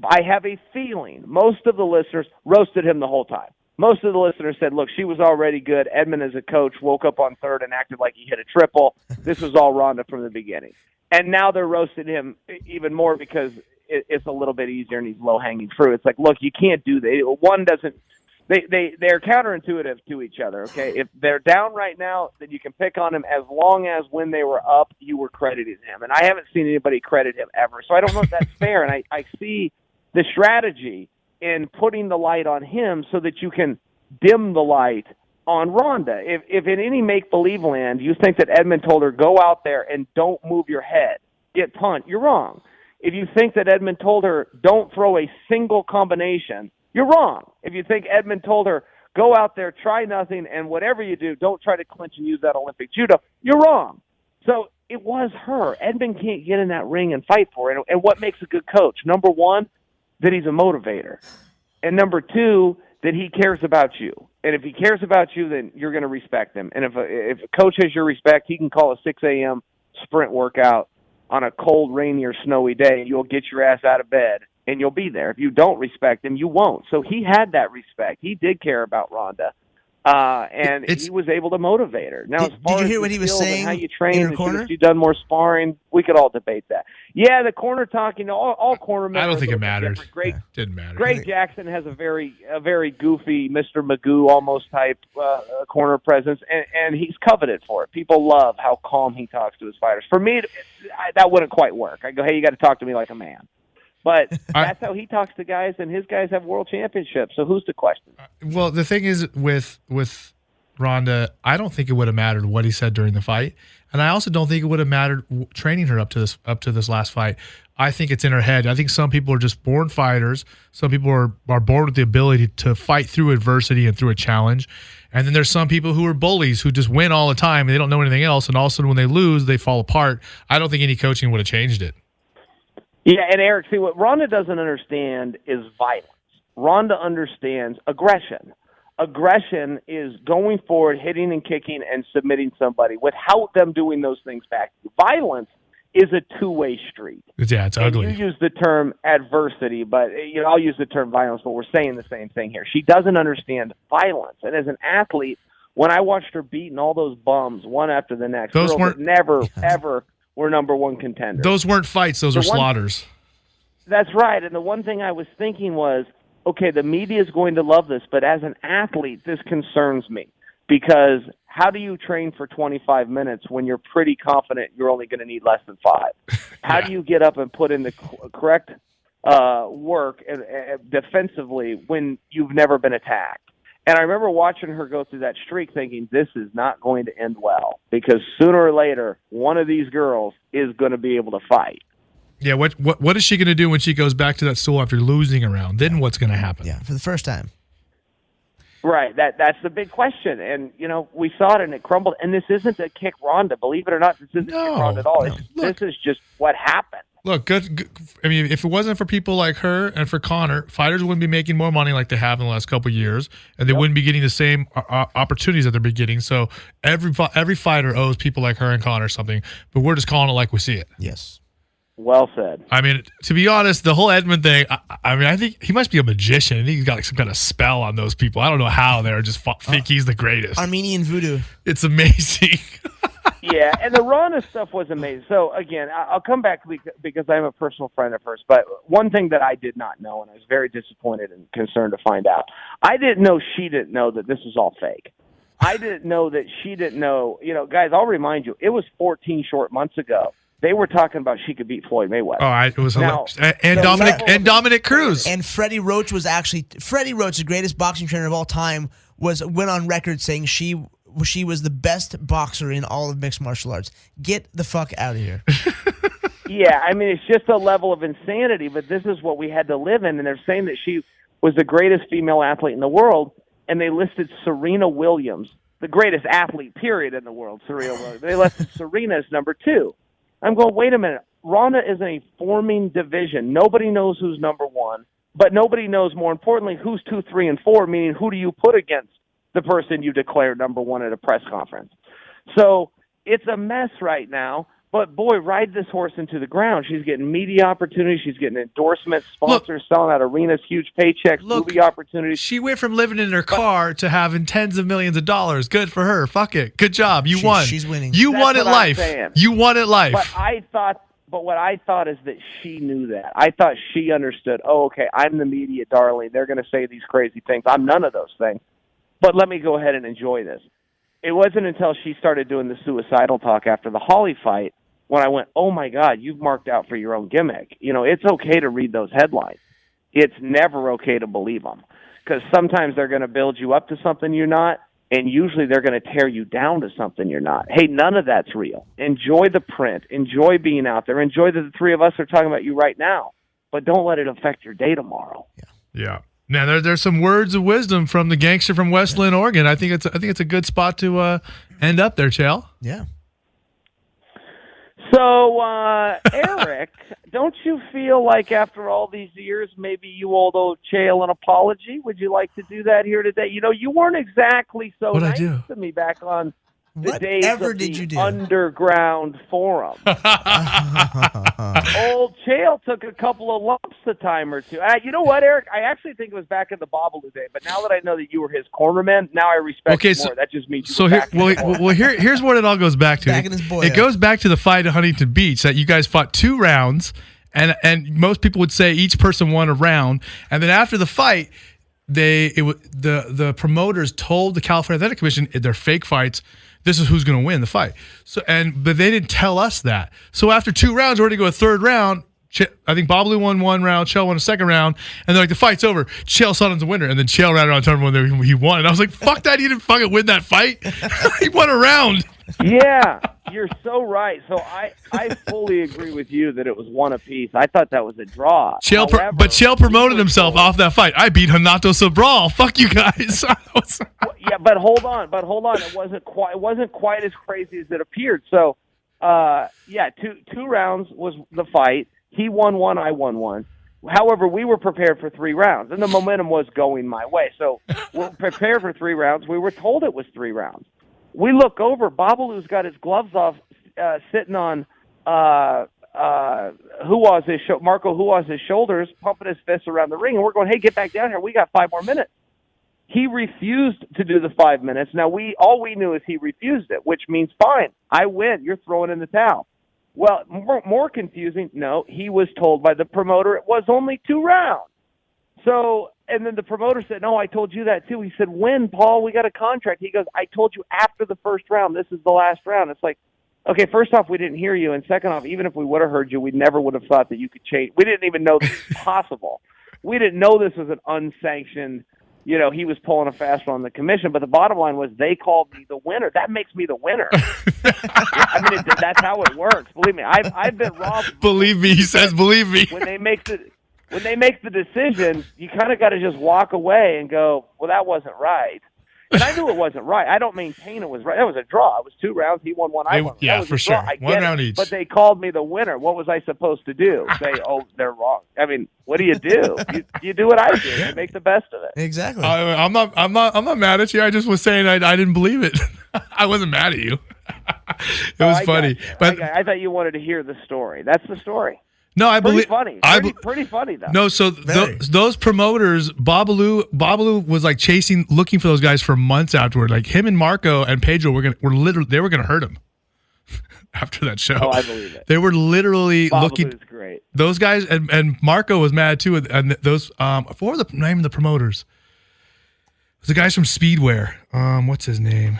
I have a feeling most of the listeners roasted him the whole time. Most of the listeners said, look, she was already good. Edmond, as a coach, woke up on third and acted like he hit a triple. This was all Ronda from the beginning. And now they're roasting him even more because it's a little bit easier and he's low-hanging fruit. It's like, look, you can't do that. One doesn't – they're counterintuitive to each other, okay? If they're down right now, then you can pick on him as long as when they were up, you were crediting him. And I haven't seen anybody credit him ever. So I don't know if that's fair. And I see the strategy – in putting the light on him so that you can dim the light on Ronda. If in any make-believe land you think that Edmond told her, go out there and don't move your head, get punt, you're wrong. If you think that Edmond told her, don't throw a single combination, you're wrong. If you think Edmond told her, go out there, try nothing, and whatever you do, don't try to clinch and use that Olympic judo, you're wrong. So it was her. Edmond can't get in that ring and fight for it. And what makes a good coach? Number one, that he's a motivator. And number two, that he cares about you. And if he cares about you, then you're going to respect him. And if a coach has your respect, he can call a 6 a.m. sprint workout on a cold, rainy, or snowy day, and you'll get your ass out of bed, and you'll be there. If you don't respect him, you won't. So he had that respect. He did care about Ronda. And he was able to motivate her. Now,
did you hear what he was saying?
How you train,
in her corner?
If you've done more sparring, we could all debate that. Yeah, the corner talking, all corner.
I don't think it mattered.
Didn't
matter.
Greg Jackson has a very goofy Mr. Magoo almost type corner presence, and he's coveted for it. People love how calm he talks to his fighters. For me, that wouldn't quite work. I go, hey, you got to talk to me like a man. But that's how he talks to guys, and his guys have world championships. So who's to question?
Well, the thing is with Ronda, I don't think it would have mattered what he said during the fight, and I also don't think it would have mattered training her up to this last fight. I think it's in her head. I think some people are just born fighters. Some people are born with the ability to fight through adversity and through a challenge. And then there's some people who are bullies who just win all the time and they don't know anything else. And all of a sudden when they lose, they fall apart. I don't think any coaching would have changed it.
Yeah, and Erik, see, what Ronda doesn't understand is violence. Ronda understands aggression. Aggression is going forward, hitting and kicking, and submitting somebody without them doing those things back. Violence is a two-way street.
Yeah, it's ugly.
You use the term adversity, but I'll use the term violence, but we're saying the same thing here. She doesn't understand violence. And as an athlete, when I watched her beating all those bums one after the next,
those
girls that never, ever were number one contenders.
Those weren't fights. Those were slaughters.
That's right. And the one thing I was thinking was, okay, the media is going to love this, but as an athlete, this concerns me because how do you train for 25 minutes when you're pretty confident you're only going to need less than 5? How do you get up and put in the correct work defensively when you've never been attacked? And I remember watching her go through that streak thinking, this is not going to end well because sooner or later, one of these girls is going to be able to fight.
Yeah, what is she going to do when she goes back to that stool after losing a round? Then what's going to happen?
Yeah, for the first time.
Right, that's the big question. And, we saw it and it crumbled. And this isn't a kick Ronda. Believe it or not, this isn't a kick Ronda at all. This is just what happened.
Look, good. I mean, if it wasn't for people like her and for Conor, fighters wouldn't be making more money like they have in the last couple of years, and they wouldn't be getting the same opportunities that they're been getting. So every fighter owes people like her and Conor something, but we're just calling it like we see it.
Yes.
Well said.
I mean, to be honest, the whole Edmund thing, I think he must be a magician. I think he's got like some kind of spell on those people. I don't know how they're just think he's the greatest.
Armenian voodoo.
It's amazing.
Yeah, and the Ronda stuff was amazing. So, again, I'll come back because I'm a personal friend of hers. But one thing that I did not know, and I was very disappointed and concerned to find out, I didn't know she didn't know that this was all fake. I didn't know that she didn't know. Guys, I'll remind you, it was 14 short months ago. They were talking about she could beat Floyd Mayweather.
Oh, it was hilarious. And Dominick Cruz.
And Freddie Roach was Freddie Roach, the greatest boxing trainer of all time, went on record saying she was the best boxer in all of mixed martial arts. Get the fuck out of here.
Yeah, I mean, it's just a level of insanity, but this is what we had to live in, and they're saying that she was the greatest female athlete in the world, and they listed Serena Williams, the greatest athlete, period, in the world, Serena Williams. They listed Serena as number 2. I'm going, wait a minute. Ronda is a forming division. Nobody knows who's number 1, but nobody knows, more importantly, who's 2, 3, and 4, meaning who do you put against the person you declared number 1 at a press conference. So it's a mess right now, but boy, ride this horse into the ground. She's getting media opportunities. She's getting endorsements, sponsors, selling out arenas, huge paychecks, movie opportunities.
She went from living in her car to having tens of millions of dollars. Good for her. Fuck it. Good job. You won.
She's winning.
You won at life. You won at life.
But what I thought is that she knew that. I thought she understood, okay, I'm the media darling. They're going to say these crazy things. I'm none of those things. But let me go ahead and enjoy this. It wasn't until she started doing the suicidal talk after the Holly fight when I went, oh, my God, you've marked out for your own gimmick. It's okay to read those headlines. It's never okay to believe them because sometimes they're going to build you up to something you're not, and usually they're going to tear you down to something you're not. Hey, none of that's real. Enjoy the print. Enjoy being out there. Enjoy that the three of us are talking about you right now, but don't let it affect your day tomorrow.
Yeah. Now there's some words of wisdom from the gangster from West Lynn, Oregon. I think it's a good spot to end up there, Chael.
Yeah.
So, Erik, don't you feel like after all these years, maybe you owe Chael an apology? Would you like to do that here today? You weren't exactly so nice to me back on the days of the underground forum. Old Chael took a couple of lumps a time or two. You know what, Erik? I actually think it was back in the Babalu day, but now that I know that you were his cornerman, now I respect you more. That just means
here's what it all goes back to. It goes back to the fight at Huntington Beach that you guys fought 2 rounds, and most people would say each person won a round, and then after the fight, the promoters told the California Athletic Commission they're fake fights. This is who's going to win the fight. But they didn't tell us that. So after 2 rounds, we're going to go a 3rd round. I think Babalu won 1 round, Chael won a 2nd round, and they're like, the fight's over. Chael Sonnen's the winner, and then Chael ran around and told everyone he won. And I was like, fuck that, he didn't fucking win that fight. He won a round.
Yeah, you're so right. So I fully agree with you that it was 1 apiece. I thought that was a draw.
But Chael promoted himself off that fight. I beat Renato Sobral. Fuck you guys.
Yeah, but hold on. It wasn't quite as crazy as it appeared. So, two rounds was the fight. He won 1, I won 1. However, we were prepared for 3 rounds, and the momentum was going my way. So we're prepared for 3 rounds. We were told it was 3 rounds. We look over. Babalu's got his gloves off, sitting on Marco Huaz's shoulders, pumping his fists around the ring, and we're going, hey, get back down here. We got 5 more minutes. He refused to do the 5 minutes. Now, all we knew is he refused it, which means, fine, I win. You're throwing in the towel. Well, more confusing, no, he was told by the promoter it was only 2 rounds. So And then the promoter said, no, I told you that too. He said, when, Paul? We got a contract. He goes, I told you after the first round. This is the last round. It's like, okay, first off, we didn't hear you. And second off, even if we would have heard you, we never would have thought that you could change. We didn't even know this was possible. We didn't know this was an unsanctioned, he was pulling a fast one on the commission. But the bottom line was they called me the winner. That makes me the winner. I mean, that's how it works. Believe me, I've been robbed.
Believe me, he says, believe me.
When they make the decision, you kind of got to just walk away and go, well, that wasn't right. And I knew it wasn't right. I don't maintain it was right. That was a draw. It was 2 rounds. He won 1. I won.
Yeah, for sure. 1 round each.
But they called me the winner. What was I supposed to do? Say, oh, they're wrong. I mean, what do? You do what I do. You make the best of it.
Exactly.
I'm not mad at you. I just was saying I didn't believe it. I wasn't mad at you. It was funny. But
I thought you wanted to hear the story. That's the story.
No, I believe
funny. Pretty funny though.
No, so those promoters, Babalu was like looking for those guys for months afterward. Like him and Marco and Pedro were gonna hurt him after that show.
Oh, I believe it.
They were literally looking.
Babalu's great.
Those guys and Marco was mad too. And those what were the name of the promoters? It was the guys from Speedwear. What's his name?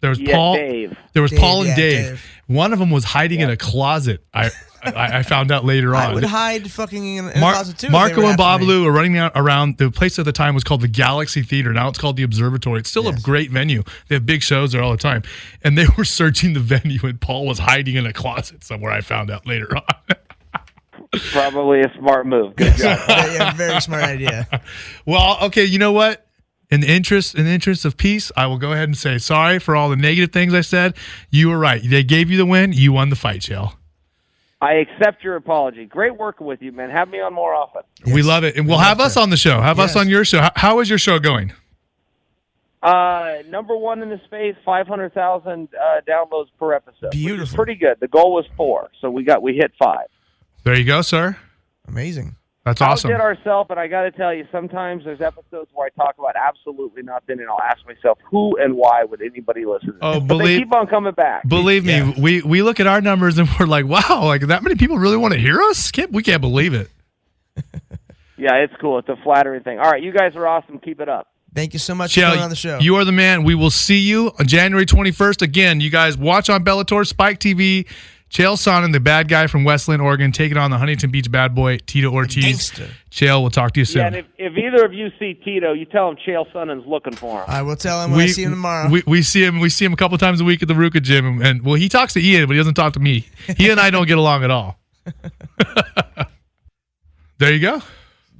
There was Paul.
Dave.
There was
Dave,
Paul and Dave. One of them was hiding in a closet. I found out later on.
I would hide fucking in a closet too.
Marco and Babalu were running around. The place at the time was called the Galaxy Theater. Now it's called the Observatory. It's still a great venue. They have big shows there all the time. And they were searching the venue, and Paul was hiding in a closet somewhere. I found out later on.
Probably a smart move. Good job.
Yeah, very smart idea.
Well, okay, you know what? In the interest of peace, I will go ahead and say sorry for all the negative things I said. You were right. They gave you the win. You won the fight, Chael.
I accept your apology. Great working with you, man. Have me on more often.
Yes. We love it. And we'll have us on the show. Have us on your show. How is your show going?
Number 1 in the space, 500,000 downloads per episode.
Beautiful.
Which is pretty good. The goal was 4, so we hit 5.
There you go, sir.
Amazing.
That's awesome.
We did ourselves, and I got to tell you, sometimes there's episodes where I talk about absolutely nothing, and I'll ask myself, who and why would anybody listen to this? But they keep on coming back.
Believe me, we look at our numbers and we're like, wow, like that many people really want to hear us? We can't believe it.
Yeah, it's cool. It's a flattering thing. All right, you guys are awesome. Keep it up.
Thank you so much for coming on the show.
You are the man. We will see you on January 21st. Again, you guys watch on Bellator, Spike TV. Chael Sonnen, the bad guy from Westland, Oregon, taking on the Huntington Beach bad boy, Tito Ortiz. Chael, we'll talk to you soon.
Yeah, and if either of you see Tito, you tell him Chael Sonnen's looking for him.
I will tell him when I see him tomorrow.
We see him a couple times a week at the Ruka gym, and he talks to Ian, but he doesn't talk to me. He and I don't get along at all. There you go.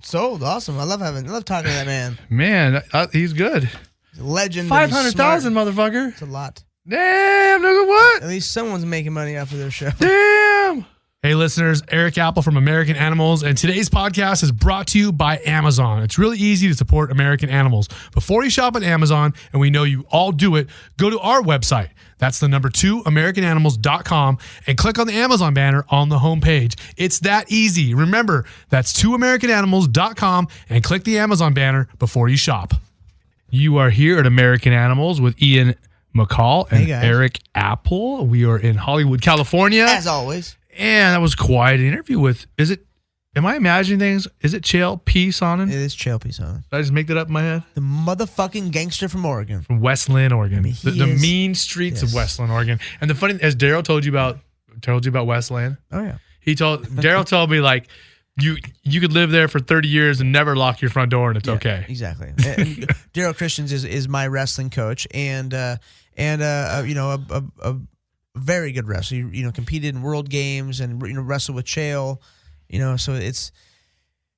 Sold. Awesome. I love talking to that man.
Man, he's good.
He's a legend.
500,000, motherfucker.
It's a lot.
Damn, look at what?
At least someone's making money off of their show.
Damn.
Hey, listeners, Erik Apple from American Animals, and today's podcast is brought to you by Amazon. It's really easy to support American Animals. Before you shop at Amazon, and we know you all do it, go to our website. That's the number 2, AmericanAnimals.com, and click on the Amazon banner on the homepage. It's that easy. Remember, that's 2AmericanAnimals.com, and click the Amazon banner before you shop. You are here at American Animals with Ian McCall and Erik Apple. We are in Hollywood, California.
As always.
And that was quite an interview with, am I imagining things? Is it Chael P. Sonnen?
It is Chael P. Sonnen.
Did I just make that up in my head?
The motherfucking gangster from Oregon.
From Westland, Oregon. The mean streets of Westland, Oregon. And the funny, as Daryl told you about Westland.
Oh, yeah.
Daryl told me, like, you could live there for 30 years and never lock your front door, and it's okay.
Exactly. And Daryl Christians is my wrestling coach, and a very good wrestler. Competed in World Games and wrestled with Chael. So it's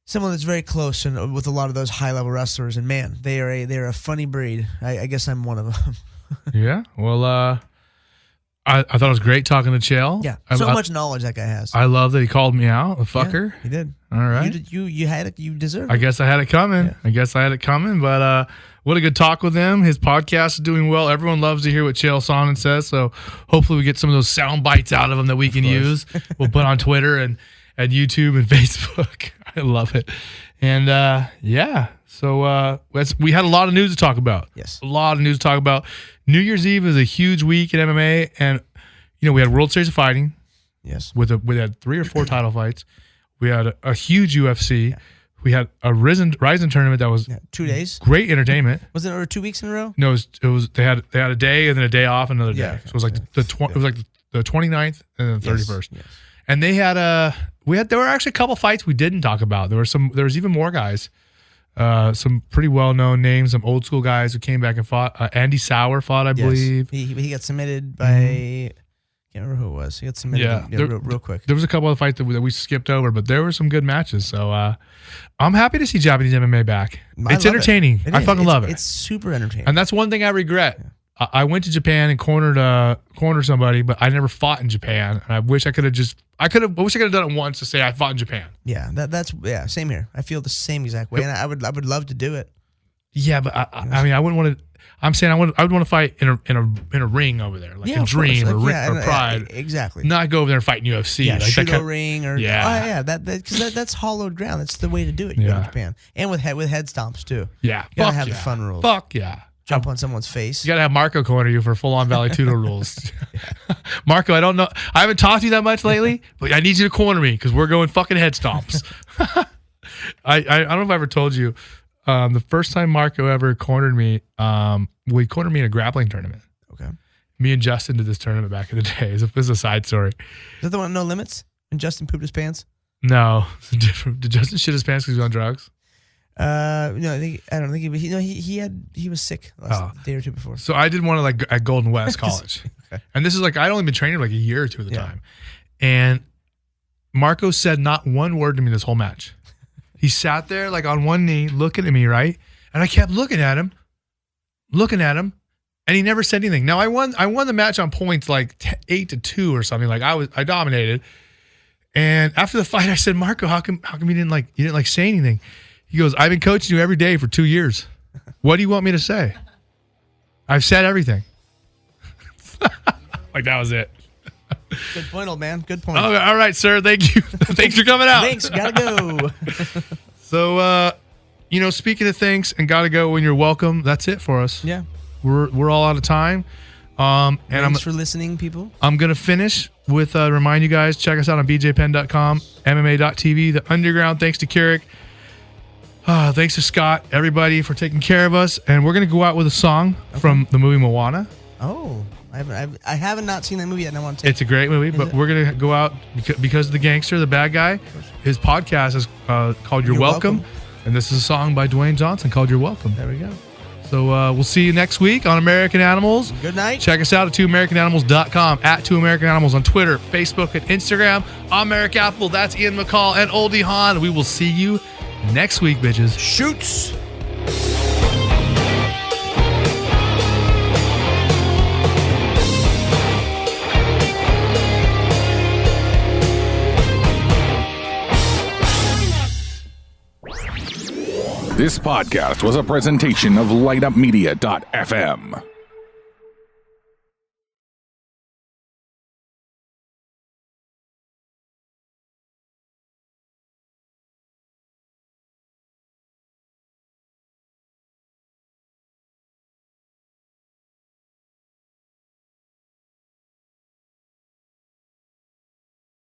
someone that's very close and with a lot of those high level wrestlers. And man, they're a funny breed. I guess I'm one of them.
Yeah. Well, I thought it was great talking to Chael.
Yeah. Much knowledge that guy has.
I love that he called me out, a fucker.
Yeah, he did.
All right.
You had it. You deserved it.
I guess I had it coming.
Yeah.
But what a good talk with him. His podcast is doing well. Everyone loves to hear what Chael Sonnen says. So hopefully we get some of those sound bites out of him that we can use. We'll put on Twitter and YouTube and Facebook. I love it. And so we had a lot of news to talk about.
Yes.
A lot of news to talk about. New Year's Eve is a huge week in MMA. And, we had World Series of Fighting.
Yes.
We had 3 or 4 title fights. We had a huge UFC. We had a Ryzen tournament that was
2 days.
great entertainment.
Was it over 2 weeks in a row?
No, it was they had a day and then a day off, and another day.
Okay.
So it was like it was like the 29th and the 31st.
Yes.
And they had there were actually a couple fights we didn't talk about. There was even more guys. Some pretty well-known names, some old school guys who came back and fought. Andy Sauer fought, I believe.
He got submitted by I can't remember who it was. He got submitted real quick.
There was a couple of fights that we skipped over, but there were some good matches. So I'm happy to see Japanese MMA back. It's entertaining. I fucking love it.
It's super entertaining.
And that's one thing I regret. Yeah. I went to Japan and cornered somebody, but I never fought in Japan. And I wish I could have I wish I could have done it once to say I fought in Japan.
Yeah, that's same here. I feel the same exact way, and I would love to do it.
Yeah, but I mean, I wouldn't want to. I'm saying I would want to fight in a ring over there, like a Dream or Pride.
Exactly.
Not go over there and fight in UFC.
Yeah,
like
Shudo ring or that's hollowed ground. That's the way to do it. You go to Japan, and with head stomps too.
Yeah,
you gotta have the fun rules.
Fuck yeah.
Jump on someone's face.
You gotta have Marco corner you for full on Vale Tudo rules. Marco, I don't know. I haven't talked to you that much lately, but I need you to corner me because we're going fucking head stomps. I don't know if I ever told you. The first time Marco ever cornered me, he cornered me in a grappling tournament.
Okay.
Me and Justin did this tournament back in the day. This is a side story. Is
that the one No Limits? When Justin pooped his pants?
No, it's different. Did Justin shit his pants because he was on drugs?
No, I don't think he was sick last day or two before.
So I did one at Golden West College.
Okay.
And this is I'd only been training like a year or two at the time. And Marco said not one word to me this whole match. He sat there on one knee looking at me, right? And I kept looking at him, and he never said anything. Now I won the match on points 8-2 or something. I dominated. And after the fight I said, Marco, how come you didn't say anything? He goes, I've been coaching you every day for 2 years. What do you want me to say? I've said everything. That was it.
Good point, old man. Good point.
Okay, all right, sir. Thank you. Thanks for coming out.
Thanks. Gotta go.
So, speaking of thanks and gotta go when you're welcome, that's it for us.
Yeah.
We're all out of time.
Thanks for listening, people.
I'm going to finish with remind you guys, check us out on bjpen.com, MMA.tv, The Underground. Thanks to Erik. Thanks to Scott, everybody, for taking care of us. And we're going to go out with a song from the movie Moana.
Oh, I haven't not seen that movie yet, and I want to.
It's a great movie, but we're going to go out because the gangster, the bad guy, his podcast is called You're Welcome. And this is a song by Dwayne Johnson called You're Welcome.
There we go.
So we'll see you next week on American Animals.
Good night.
Check us out at 2americananimals.com, at 2americananimals on Twitter, Facebook, and Instagram. I'm Erik Apple. That's Ian McCall and Oldie Han. We will see you next week, bitches.
Shoots.
This podcast was a presentation of lineupmedia.fm.